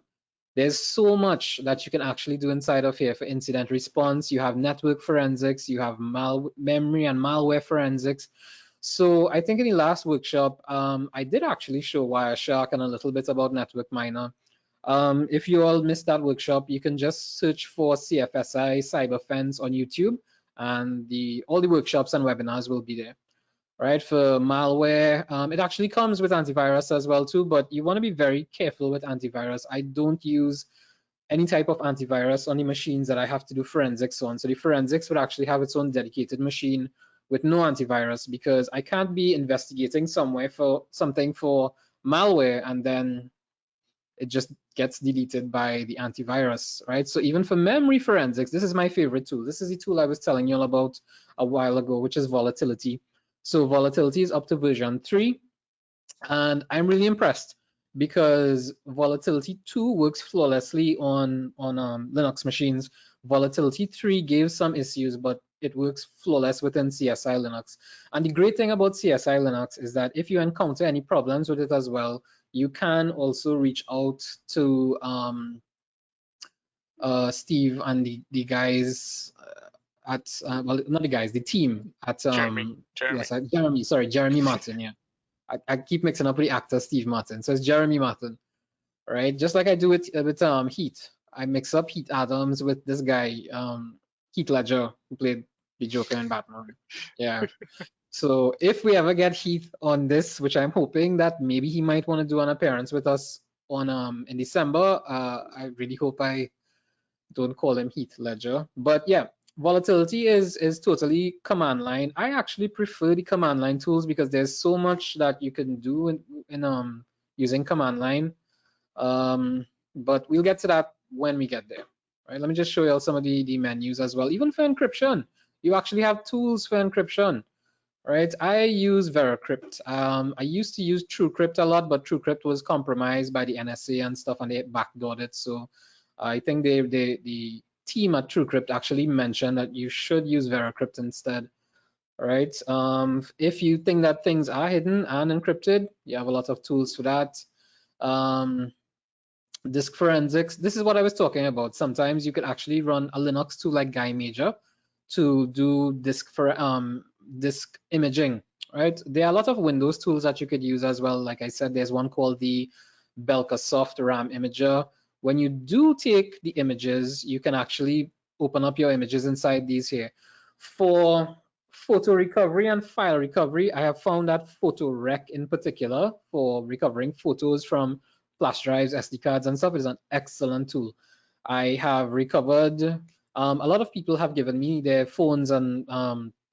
there's so much that you can actually do inside of here for incident response. You have network forensics, you have memory and malware forensics. So I think in the last workshop, I did actually show Wireshark and a little bit about Network Miner. If you all missed that workshop, you can just search for CFSI CyberFence on YouTube, and all the workshops and webinars will be there. Right, for malware, it actually comes with antivirus as well too, but you want to be very careful with antivirus. I don't use any type of antivirus on the machines that I have to do forensics on. So the forensics would actually have its own dedicated machine with no antivirus, because I can't be investigating somewhere for something for malware and then it just gets deleted by the antivirus, right? So even for memory forensics, this is my favorite tool. This is the tool I was telling you all about a while ago, which is volatility. So volatility is up to version 3, and I'm really impressed because volatility 2 works flawlessly on Linux machines. Volatility 3 gave some issues, but it works flawless within CSILinux. And the great thing about CSILinux is that if you encounter any problems with it as well, you can also reach out to Steve and the guys at well, not the guys, the team at Jeremy. yes, Jeremy Martin. Yeah, I keep mixing up with the actor Steve Martin, so it's Jeremy Martin, right? Just like I do with Heat. I mix up Heat Adams with this guy Heath Ledger, who played the Joker in Batman. Yeah. So if we ever get Heath on this, which I'm hoping that maybe he might want to do an appearance with us on in December, I really hope I don't call him Heath Ledger. But yeah, volatility is totally command line. I actually prefer the command line tools because there's so much that you can do in using command line. But we'll get to that when we get there. Right? Let me just show you all some of the menus as well. Even for encryption, you actually have tools for encryption. Right, I use VeraCrypt. I used to use TrueCrypt a lot, but TrueCrypt was compromised by the NSA and stuff, and they backdoored it. So I think the team at TrueCrypt actually mentioned that you should use VeraCrypt instead. Right. If you think that things are hidden and encrypted, you have a lot of tools for that. Disk forensics. This is what I was talking about. Sometimes you could actually run a Linux tool like Guy Major to do disk imaging, right? There are a lot of Windows tools that you could use as well. Like I said, there's one called the Belkasoft RAM Imager. When you do take the images, you can actually open up your images inside these here. For photo recovery and file recovery, I have found that PhotoRec in particular for recovering photos from flash drives, SD cards, and stuff is an excellent tool. I have recovered, a lot of people have given me their phones and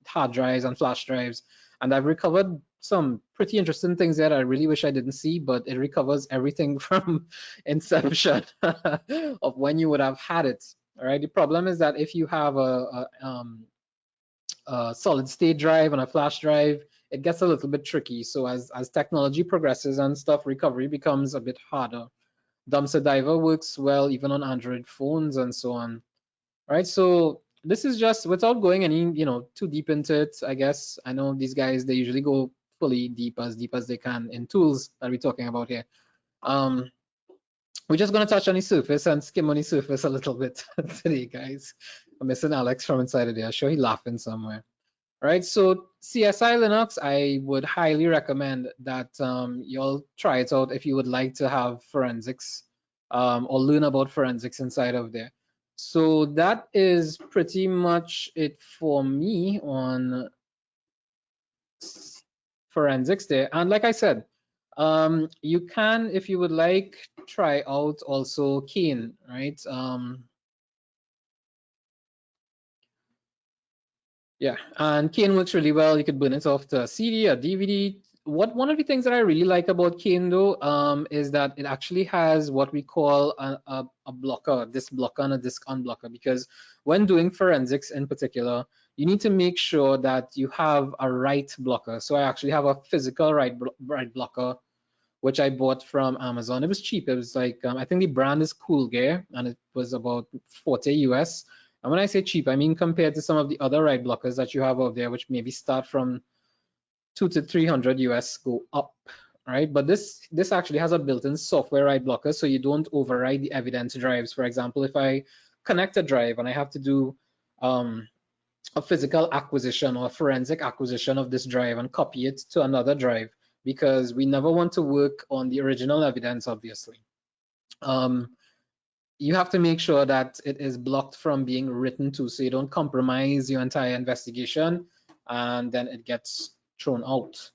hard drives and flash drives, and I've recovered some pretty interesting things that I really wish I didn't see, but it recovers everything from inception of when you would have had it. All right. The problem is that if you have a solid state drive and a flash drive, it gets a little bit tricky. So as technology progresses and stuff, recovery becomes a bit harder. Dumpster Diver works well even on Android phones and so on. Right. So this is just without going any, too deep into it, I guess. I know these guys, they usually go fully deep as they can in tools that we're talking about here. We're just going to touch on the surface and skim on the surface a little bit today, guys. I'm missing Alex from inside of there. I'm sure he's laughing somewhere. Right, so CSILinux, I would highly recommend that you'll try it out if you would like to have forensics or learn about forensics inside of there. So that is pretty much it for me on forensics there. And like I said, you can, if you would like, try out also Kane, right? Yeah, and Kane works really well. You could burn it off to a CD, a DVD. One of the things that I really like about Kane though is that it actually has what we call a blocker, a disk blocker and a disk unblocker, because when doing forensics in particular, you need to make sure that you have a write blocker. So I actually have a physical write blocker, which I bought from Amazon. It was cheap. It was like, I think the brand is Cool Gear, and it was about 40 US. And when I say cheap, I mean compared to some of the other write blockers that you have out there, which maybe start from 200 to 300 US, go up, right? But this actually has a built-in software write blocker, so you don't override the evidence drives. For example, if I connect a drive and I have to do a physical acquisition or a forensic acquisition of this drive and copy it to another drive, because we never want to work on the original evidence, obviously. You have to make sure that it is blocked from being written to, so you don't compromise your entire investigation and then it gets thrown out.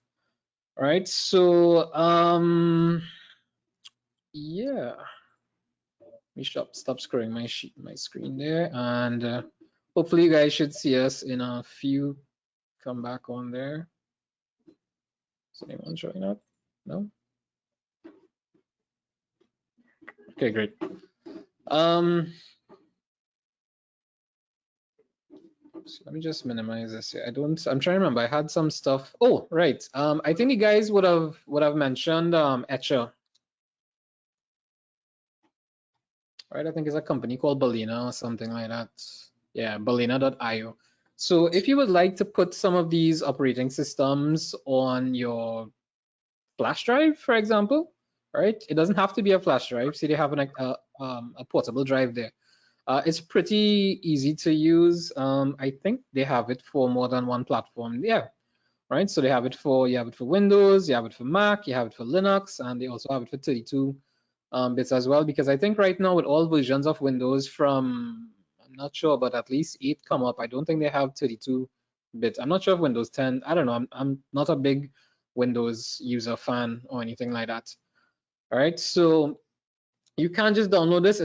All right, so yeah, let me stop scrolling my screen there, and hopefully you guys should see us in a few. Come back on there. Is anyone showing up? No? Okay, great. So let me just minimize this here. I'm trying to remember. I had some stuff. Oh, right. I think you guys would have mentioned Etcher. Right, I think it's a company called Balena or something like that. Yeah, balena.io. So if you would like to put some of these operating systems on your flash drive, for example, right? It doesn't have to be a flash drive. See, they have a portable drive there. It's pretty easy to use. I think they have it for more than one platform. Yeah, right. So they have it for, you have it for Windows, you have it for Mac, you have it for Linux, and they also have it for 32 bits as well. Because I think right now with all versions of Windows from, I'm not sure, but at least 8 come up. I don't think they have 32 bit. I'm not sure if Windows 10, I don't know. I'm not a big Windows user fan or anything like that. All right, so you can't just download this.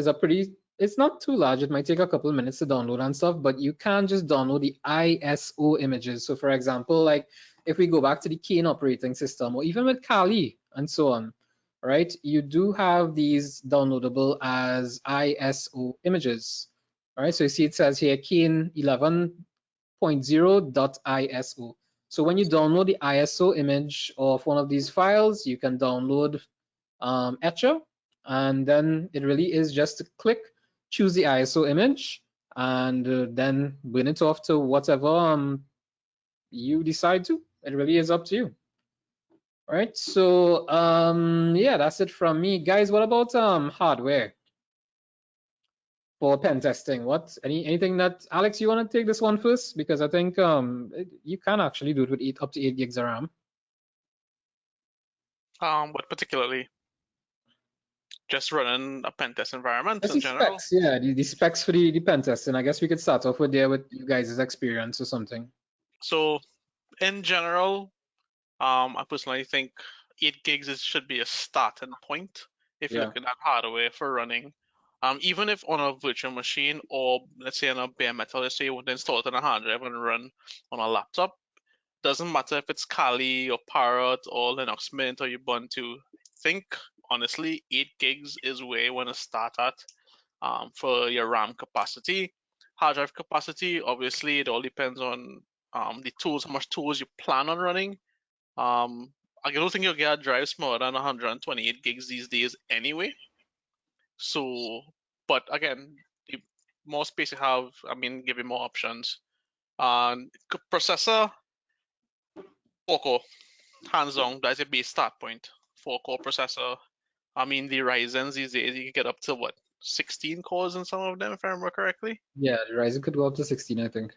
It's not too large. It might take a couple of minutes to download and stuff, but you can't just download the ISO images. So for example, like if we go back to the Kane operating system or even with Kali and so on, right? You do have these downloadable as ISO images. All right, so you see it says here Kane 11.0.iso. So when you download the ISO image of one of these files, you can download Etcher, and then it really is just to click, choose the ISO image, and then burn it off to whatever you decide to. It really is up to you. All right, so yeah, that's it from me, guys. What about hardware for pen testing? Anything that Alex, you want to take this one first, because I think you can actually do it with up to 8 gigs of RAM. What particularly? Just running a pen test environment That's in the general. specs, yeah, the specs for the pen testing. I guess we could start off with there with you guys' experience or something. So in general, I personally think 8 gigs should be a starting point if you're Yeah. looking at hardware for running. Even if on a virtual machine or let's say on a bare metal, let's say you want to install it on a hard drive and run on a laptop, doesn't matter if it's Kali or Parrot or Linux Mint or Ubuntu. I think honestly 8 gigs is where you want to start at for your RAM capacity. Hard drive capacity, obviously, it all depends on the tools, how much tools you plan on running. I don't think you'll get a drive smaller than 128 gigs these days anyway. So, but again, the more space you have, give you more options. Processor, 4-core, hands on, that's a base start point. 4-core processor. The Ryzen's these days, you can get up to what, 16 cores in some of them, if I remember correctly? Yeah, the Ryzen could go up to 16, I think.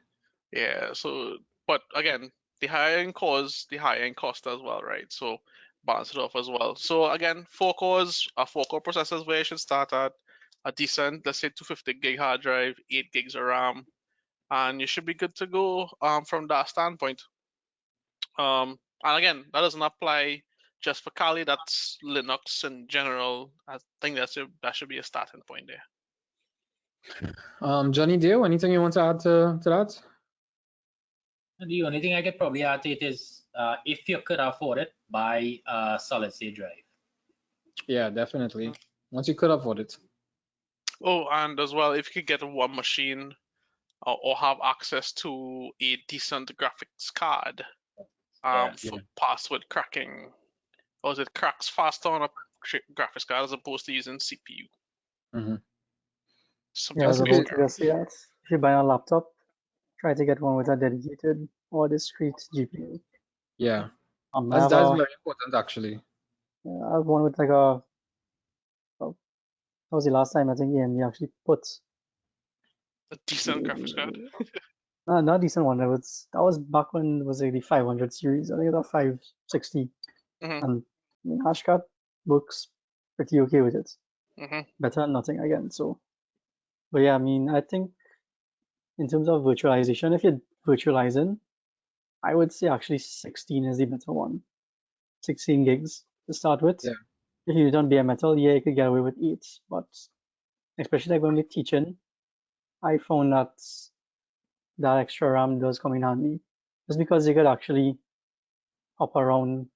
Yeah, so, but again, the higher end cores, the higher end cost as well, right? So balance it off as well. So again, 4 cores, a 4-core processor is where you should start at. A decent, let's say 250 gig hard drive, 8 gigs of RAM, and you should be good to go from that standpoint. And again, that doesn't apply just for Kali, that's Linux in general. I think that should be a starting point there. Johnny Dio, anything you want to add to that? The only thing I could probably add to it is if you could afford it, buy a solid state drive. Yeah, definitely. Once you could afford it. Oh, and as well, if you could get one machine or have access to a decent graphics card for password cracking, or is it cracks faster on a graphics card as opposed to using CPU? Mm-hmm. Yeah, I was about to just say that. If you buy a laptop, try to get one with a dedicated or discrete GPU. Yeah, that's very important actually. Yeah, I have one with like a. Well, that was the last time I think AMD actually put a decent graphics card. Not a decent one. That was back when it was like the 500 series. I think it was a 560, and Hashcat looks pretty okay with it. Better than nothing again. So, but yeah, I think in terms of virtualization, if you're virtualizing, I would say actually 16 is the better one. 16 gigs to start with. Yeah. If you don't bare metal, yeah, you could get away with 8, but especially like when we're teaching, I found that extra RAM does come in handy, just because you could actually hop around,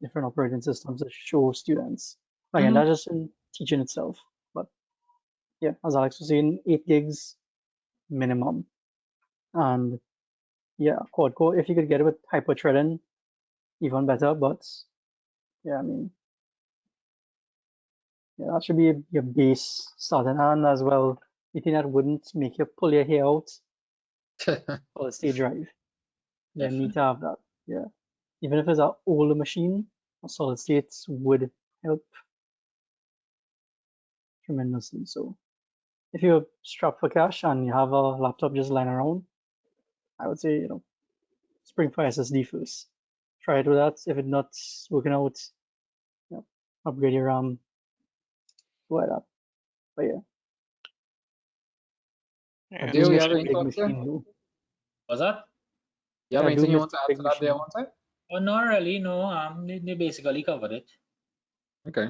different operating systems to show students. Again, that's just in teaching itself. But yeah, as Alex was saying, 8 gigs minimum, and yeah, quad core. If you could get it with hyper threading, even better. But yeah, yeah, that should be your base starting, and as well, anything that wouldn't make you pull your hair out or stay drive. You need to have that. Yeah, even if it's an older machine, a solid state would help tremendously. So if you're strapped for cash and you have a laptop just lying around, I would say, spring for SSD first. Try it with that. If it's not working out, upgrade your RAM. Go ahead up. But yeah. Do you have any thoughts? What's that? You have I do anything you miss want to the add big to that there, machine. one time? Oh, not really, no. They basically covered it. Okay.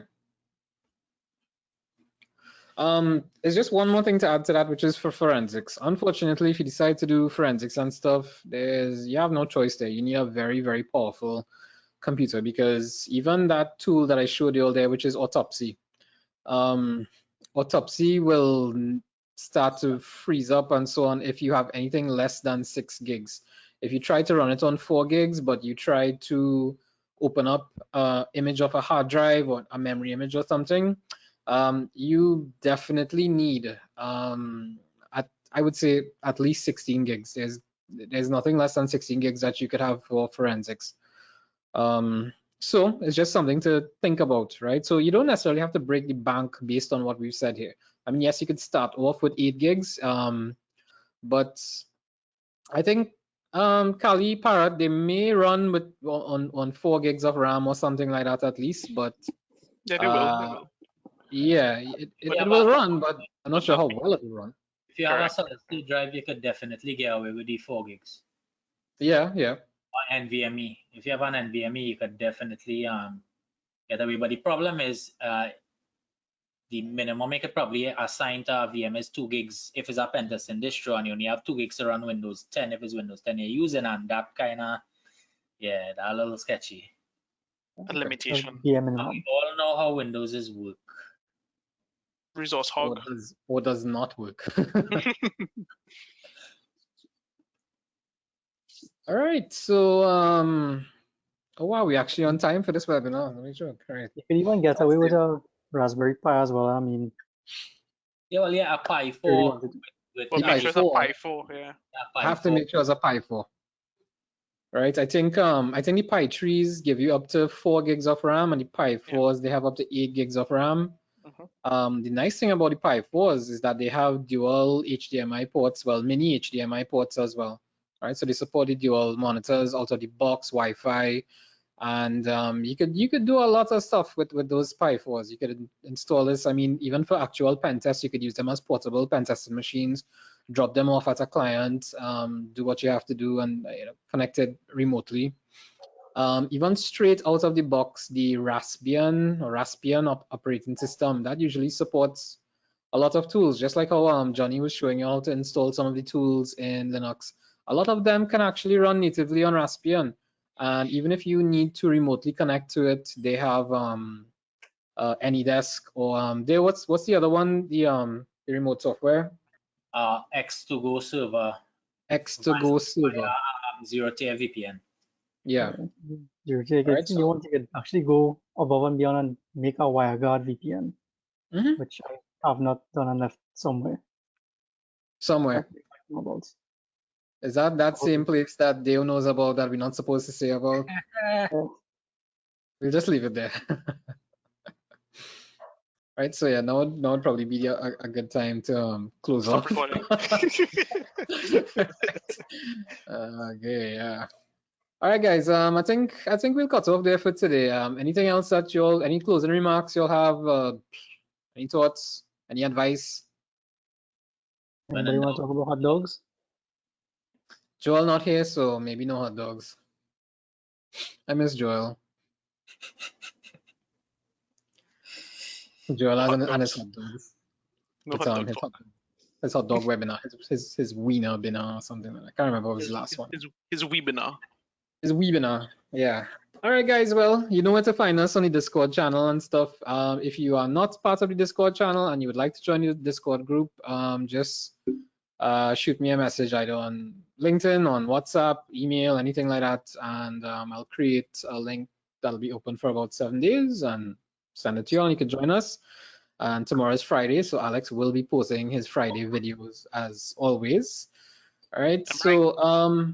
There's just one more thing to add to that, which is for forensics. Unfortunately, if you decide to do forensics and stuff, you have no choice there. You need a very, very powerful computer, because even that tool that I showed you all there, which is autopsy, autopsy will start to freeze up and so on if you have anything less than 6 gigs. If you try to run it on 4 gigs, but you try to open up an image of a hard drive or a memory image or something, you definitely need, I would say, at least 16 gigs. There's nothing less than 16 gigs that you could have for forensics. So it's just something to think about, right? So you don't necessarily have to break the bank based on what we've said here. I mean, yes, you could start off with 8 gigs, but I think Kali, Parrot, they may run with on 4 gigs of RAM or something like that at least, but Yeah, they will. They will. yeah, it will run, but I'm not sure how well it will run. If you have a Correct. solid state drive, you could definitely get away with the 4 gigs. Yeah. Or NVMe. If you have an NVMe, you could definitely get away. But the problem is the minimum you could probably assign to a VM is 2 gigs if it's a Pentesting distro, and you only have 2 gigs to run Windows 10 if it's Windows 10 you're using, and that kind of, yeah, that a little sketchy. A limitation. VM And minimum. we all know how Windows is work. Resource hog. Or does not work. All right, so oh wow, we're actually on time for this webinar. Let me check. All right. You can even get away with a Raspberry Pi as well. I mean, Yeah, well, yeah, a Pi 4 really wanted to. with But The make sure it's a 4. Pi 4, yeah. a Pi Have to 4. make sure it's a Pi 4. Right, I think the Pi 3s give you up to 4 gigs of RAM, and the Pi 4s they have up to 8 gigs of RAM. The nice thing about the Pi 4s is that they have dual HDMI ports, well, mini HDMI ports as well. Right, so they support the dual monitors, also the box, Wi-Fi, and you could do a lot of stuff with those Pi 4s. You could install this. I mean, even for actual pen tests, you could use them as portable pen testing machines. Drop them off at a client, do what you have to do, and connect it remotely. Even straight out of the box, the Raspbian operating system that usually supports a lot of tools, just like how Johnny was showing you how to install some of the tools in Linux. A lot of them can actually run natively on Raspbian, and even if you need to remotely connect to it, they have AnyDesk or what's the other one? The remote software. X2Go server. X2Go server. Zero-tier VPN. Yeah. Right, you want to actually go above and beyond and make a WireGuard VPN, which I have not done and left somewhere. Somewhere. Is that same place that Dale knows about that we're not supposed to say about? We'll just leave it there. Right, so yeah, now would probably be a good time to close Stop off. recording. Okay, yeah. All right, guys. I think we'll cut off there for today. Anything else that any closing remarks you'll have? Any thoughts? Any advice? Anybody want to talk about hot dogs? Joel not here, so maybe no hot dogs. I miss Joel. Joel has and his hot dogs. No It's hot dog. his hot dog webinar, his wiener dinner or something like that. I can't remember what was the last one. His webinar. His webinar, yeah. All right, guys. Well, you know where to find us on the Discord channel and stuff. If you are not part of the Discord channel and you would like to join the Discord group, just shoot me a message either on LinkedIn, on WhatsApp, email, anything like that, and I'll create a link that'll be open for about 7 days and send it to you, and you can join us. And tomorrow is Friday, so Alex will be posting his Friday videos as always. All right, so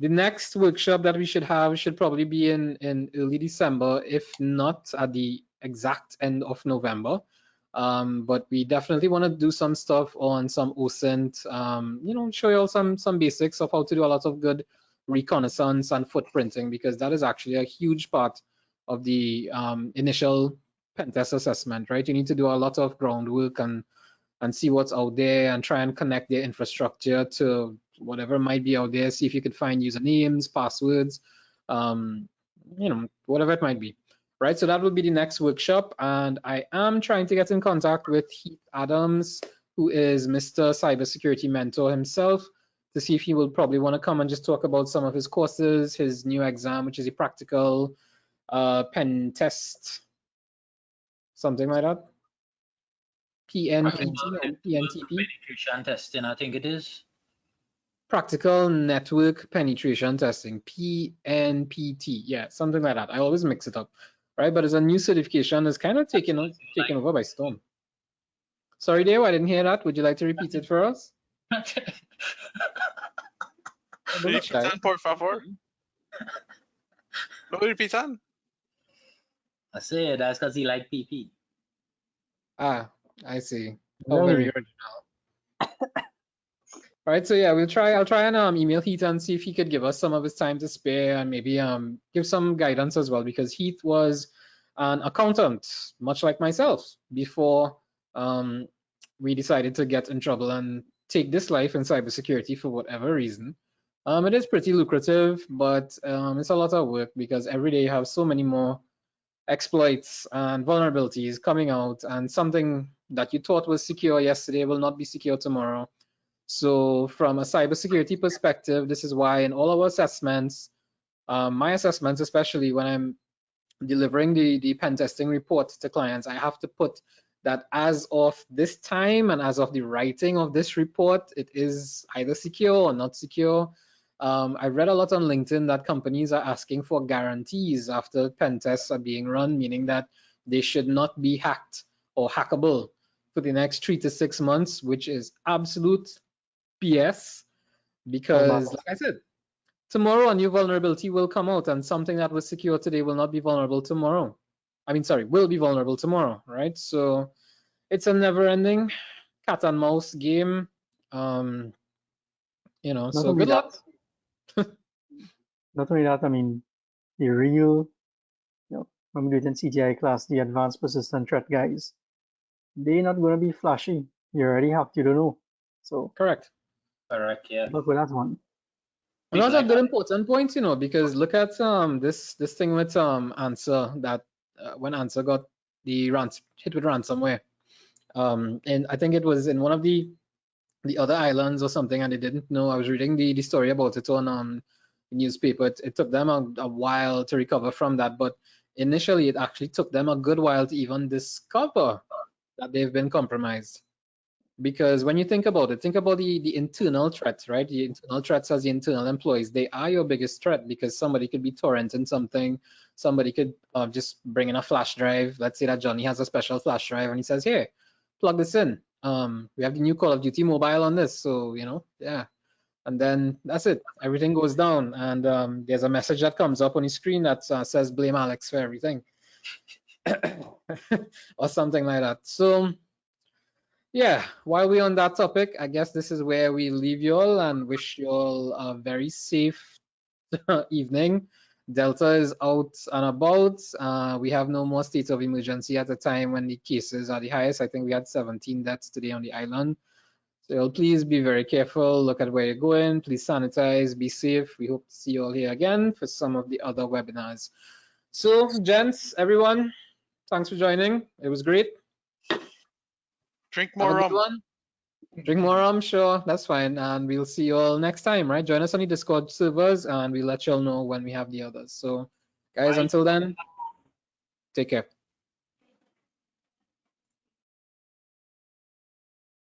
the next workshop that we should have should probably be in early December, if not at the exact end of November. But we definitely want to do some stuff on some OSINT, show you all some basics of how to do a lot of good reconnaissance and footprinting, because that is actually a huge part of the initial pen test assessment, right? You need to do a lot of groundwork and see what's out there and try and connect the infrastructure to whatever might be out there. See if you could find usernames, passwords, whatever it might be. Right, so that will be the next workshop, and I am trying to get in contact with Heath Adams, who is Mr. Cybersecurity Mentor himself, to see if he will probably want to come and just talk about some of his courses, his new exam, which is a practical pen test, something like that. PNTP. Penetration testing, I think it is. Practical network penetration testing, PNPT. Yeah, something like that. I always mix it up, right? But it's a new certification. It's kind of taken over by storm. Sorry, Dave, I didn't hear that. Would you like to repeat it for us? Repitan, por favor. No, repitan. I say that's because he like PP. Ah, I see. How very original. Right, so yeah, I'll try and email Heath and see if he could give us some of his time to spare and maybe give some guidance as well, because Heath was an accountant, much like myself, before we decided to get in trouble and take this life in cybersecurity for whatever reason. It is pretty lucrative, but it's a lot of work because every day you have so many more exploits and vulnerabilities coming out, and something that you thought was secure yesterday will not be secure tomorrow. So from a cybersecurity perspective, this is why in all our assessments, my assessments, especially when I'm delivering the pen testing report to clients, I have to put that as of this time and as of the writing of this report, it is either secure or not secure. I read a lot on LinkedIn that companies are asking for guarantees after pen tests are being run, meaning that they should not be hacked or hackable for the next 3 to 6 months, which is absolute BS, because like I said, tomorrow a new vulnerability will come out and something that was secure today will not be vulnerable tomorrow. Will be vulnerable tomorrow, right? So it's a never-ending cat and mouse game. So good luck. Not only that, I mean, the real, when we do it in CGI class, the advanced persistent threat guys, they're not going to be flashy. You already have to know. So correct, yeah. Look with that one. And that's a good important point, because look at this thing with Answer, that when Answer got the hit with ransomware, and I think it was in one of the other islands or something, and they didn't know. I was reading the story about it on the newspaper. It took them a while to recover from that, but initially it actually took them a good while to even discover that they've been compromised. Because when you think about it, think about the internal threats, right? The internal threats as the internal employees, they are your biggest threat, because somebody could be torrenting something. Somebody could just bring in a flash drive. Let's say that Johnny has a special flash drive and he says, hey, plug this in. We have the new Call of Duty mobile on this. So, yeah. And then that's it. Everything goes down. And there's a message that comes up on the screen that says, blame Alex for everything. Or something like that. So, yeah, while we're on that topic, I guess this is where we leave you all and wish you all a very safe evening. Delta is out and about. We have no more state of emergency at the time when the cases are the highest. I think we had 17 deaths today on the island. So please be very careful. Look at where you're going. Please sanitize. Be safe. We hope to see you all here again for some of the other webinars. So, gents, everyone, thanks for joining. It was great. Drink more rum. Drink more rum, sure, that's fine. And we'll see you all next time, right? Join us on the Discord servers and we'll let you all know when we have the others. So, guys, until then, take care.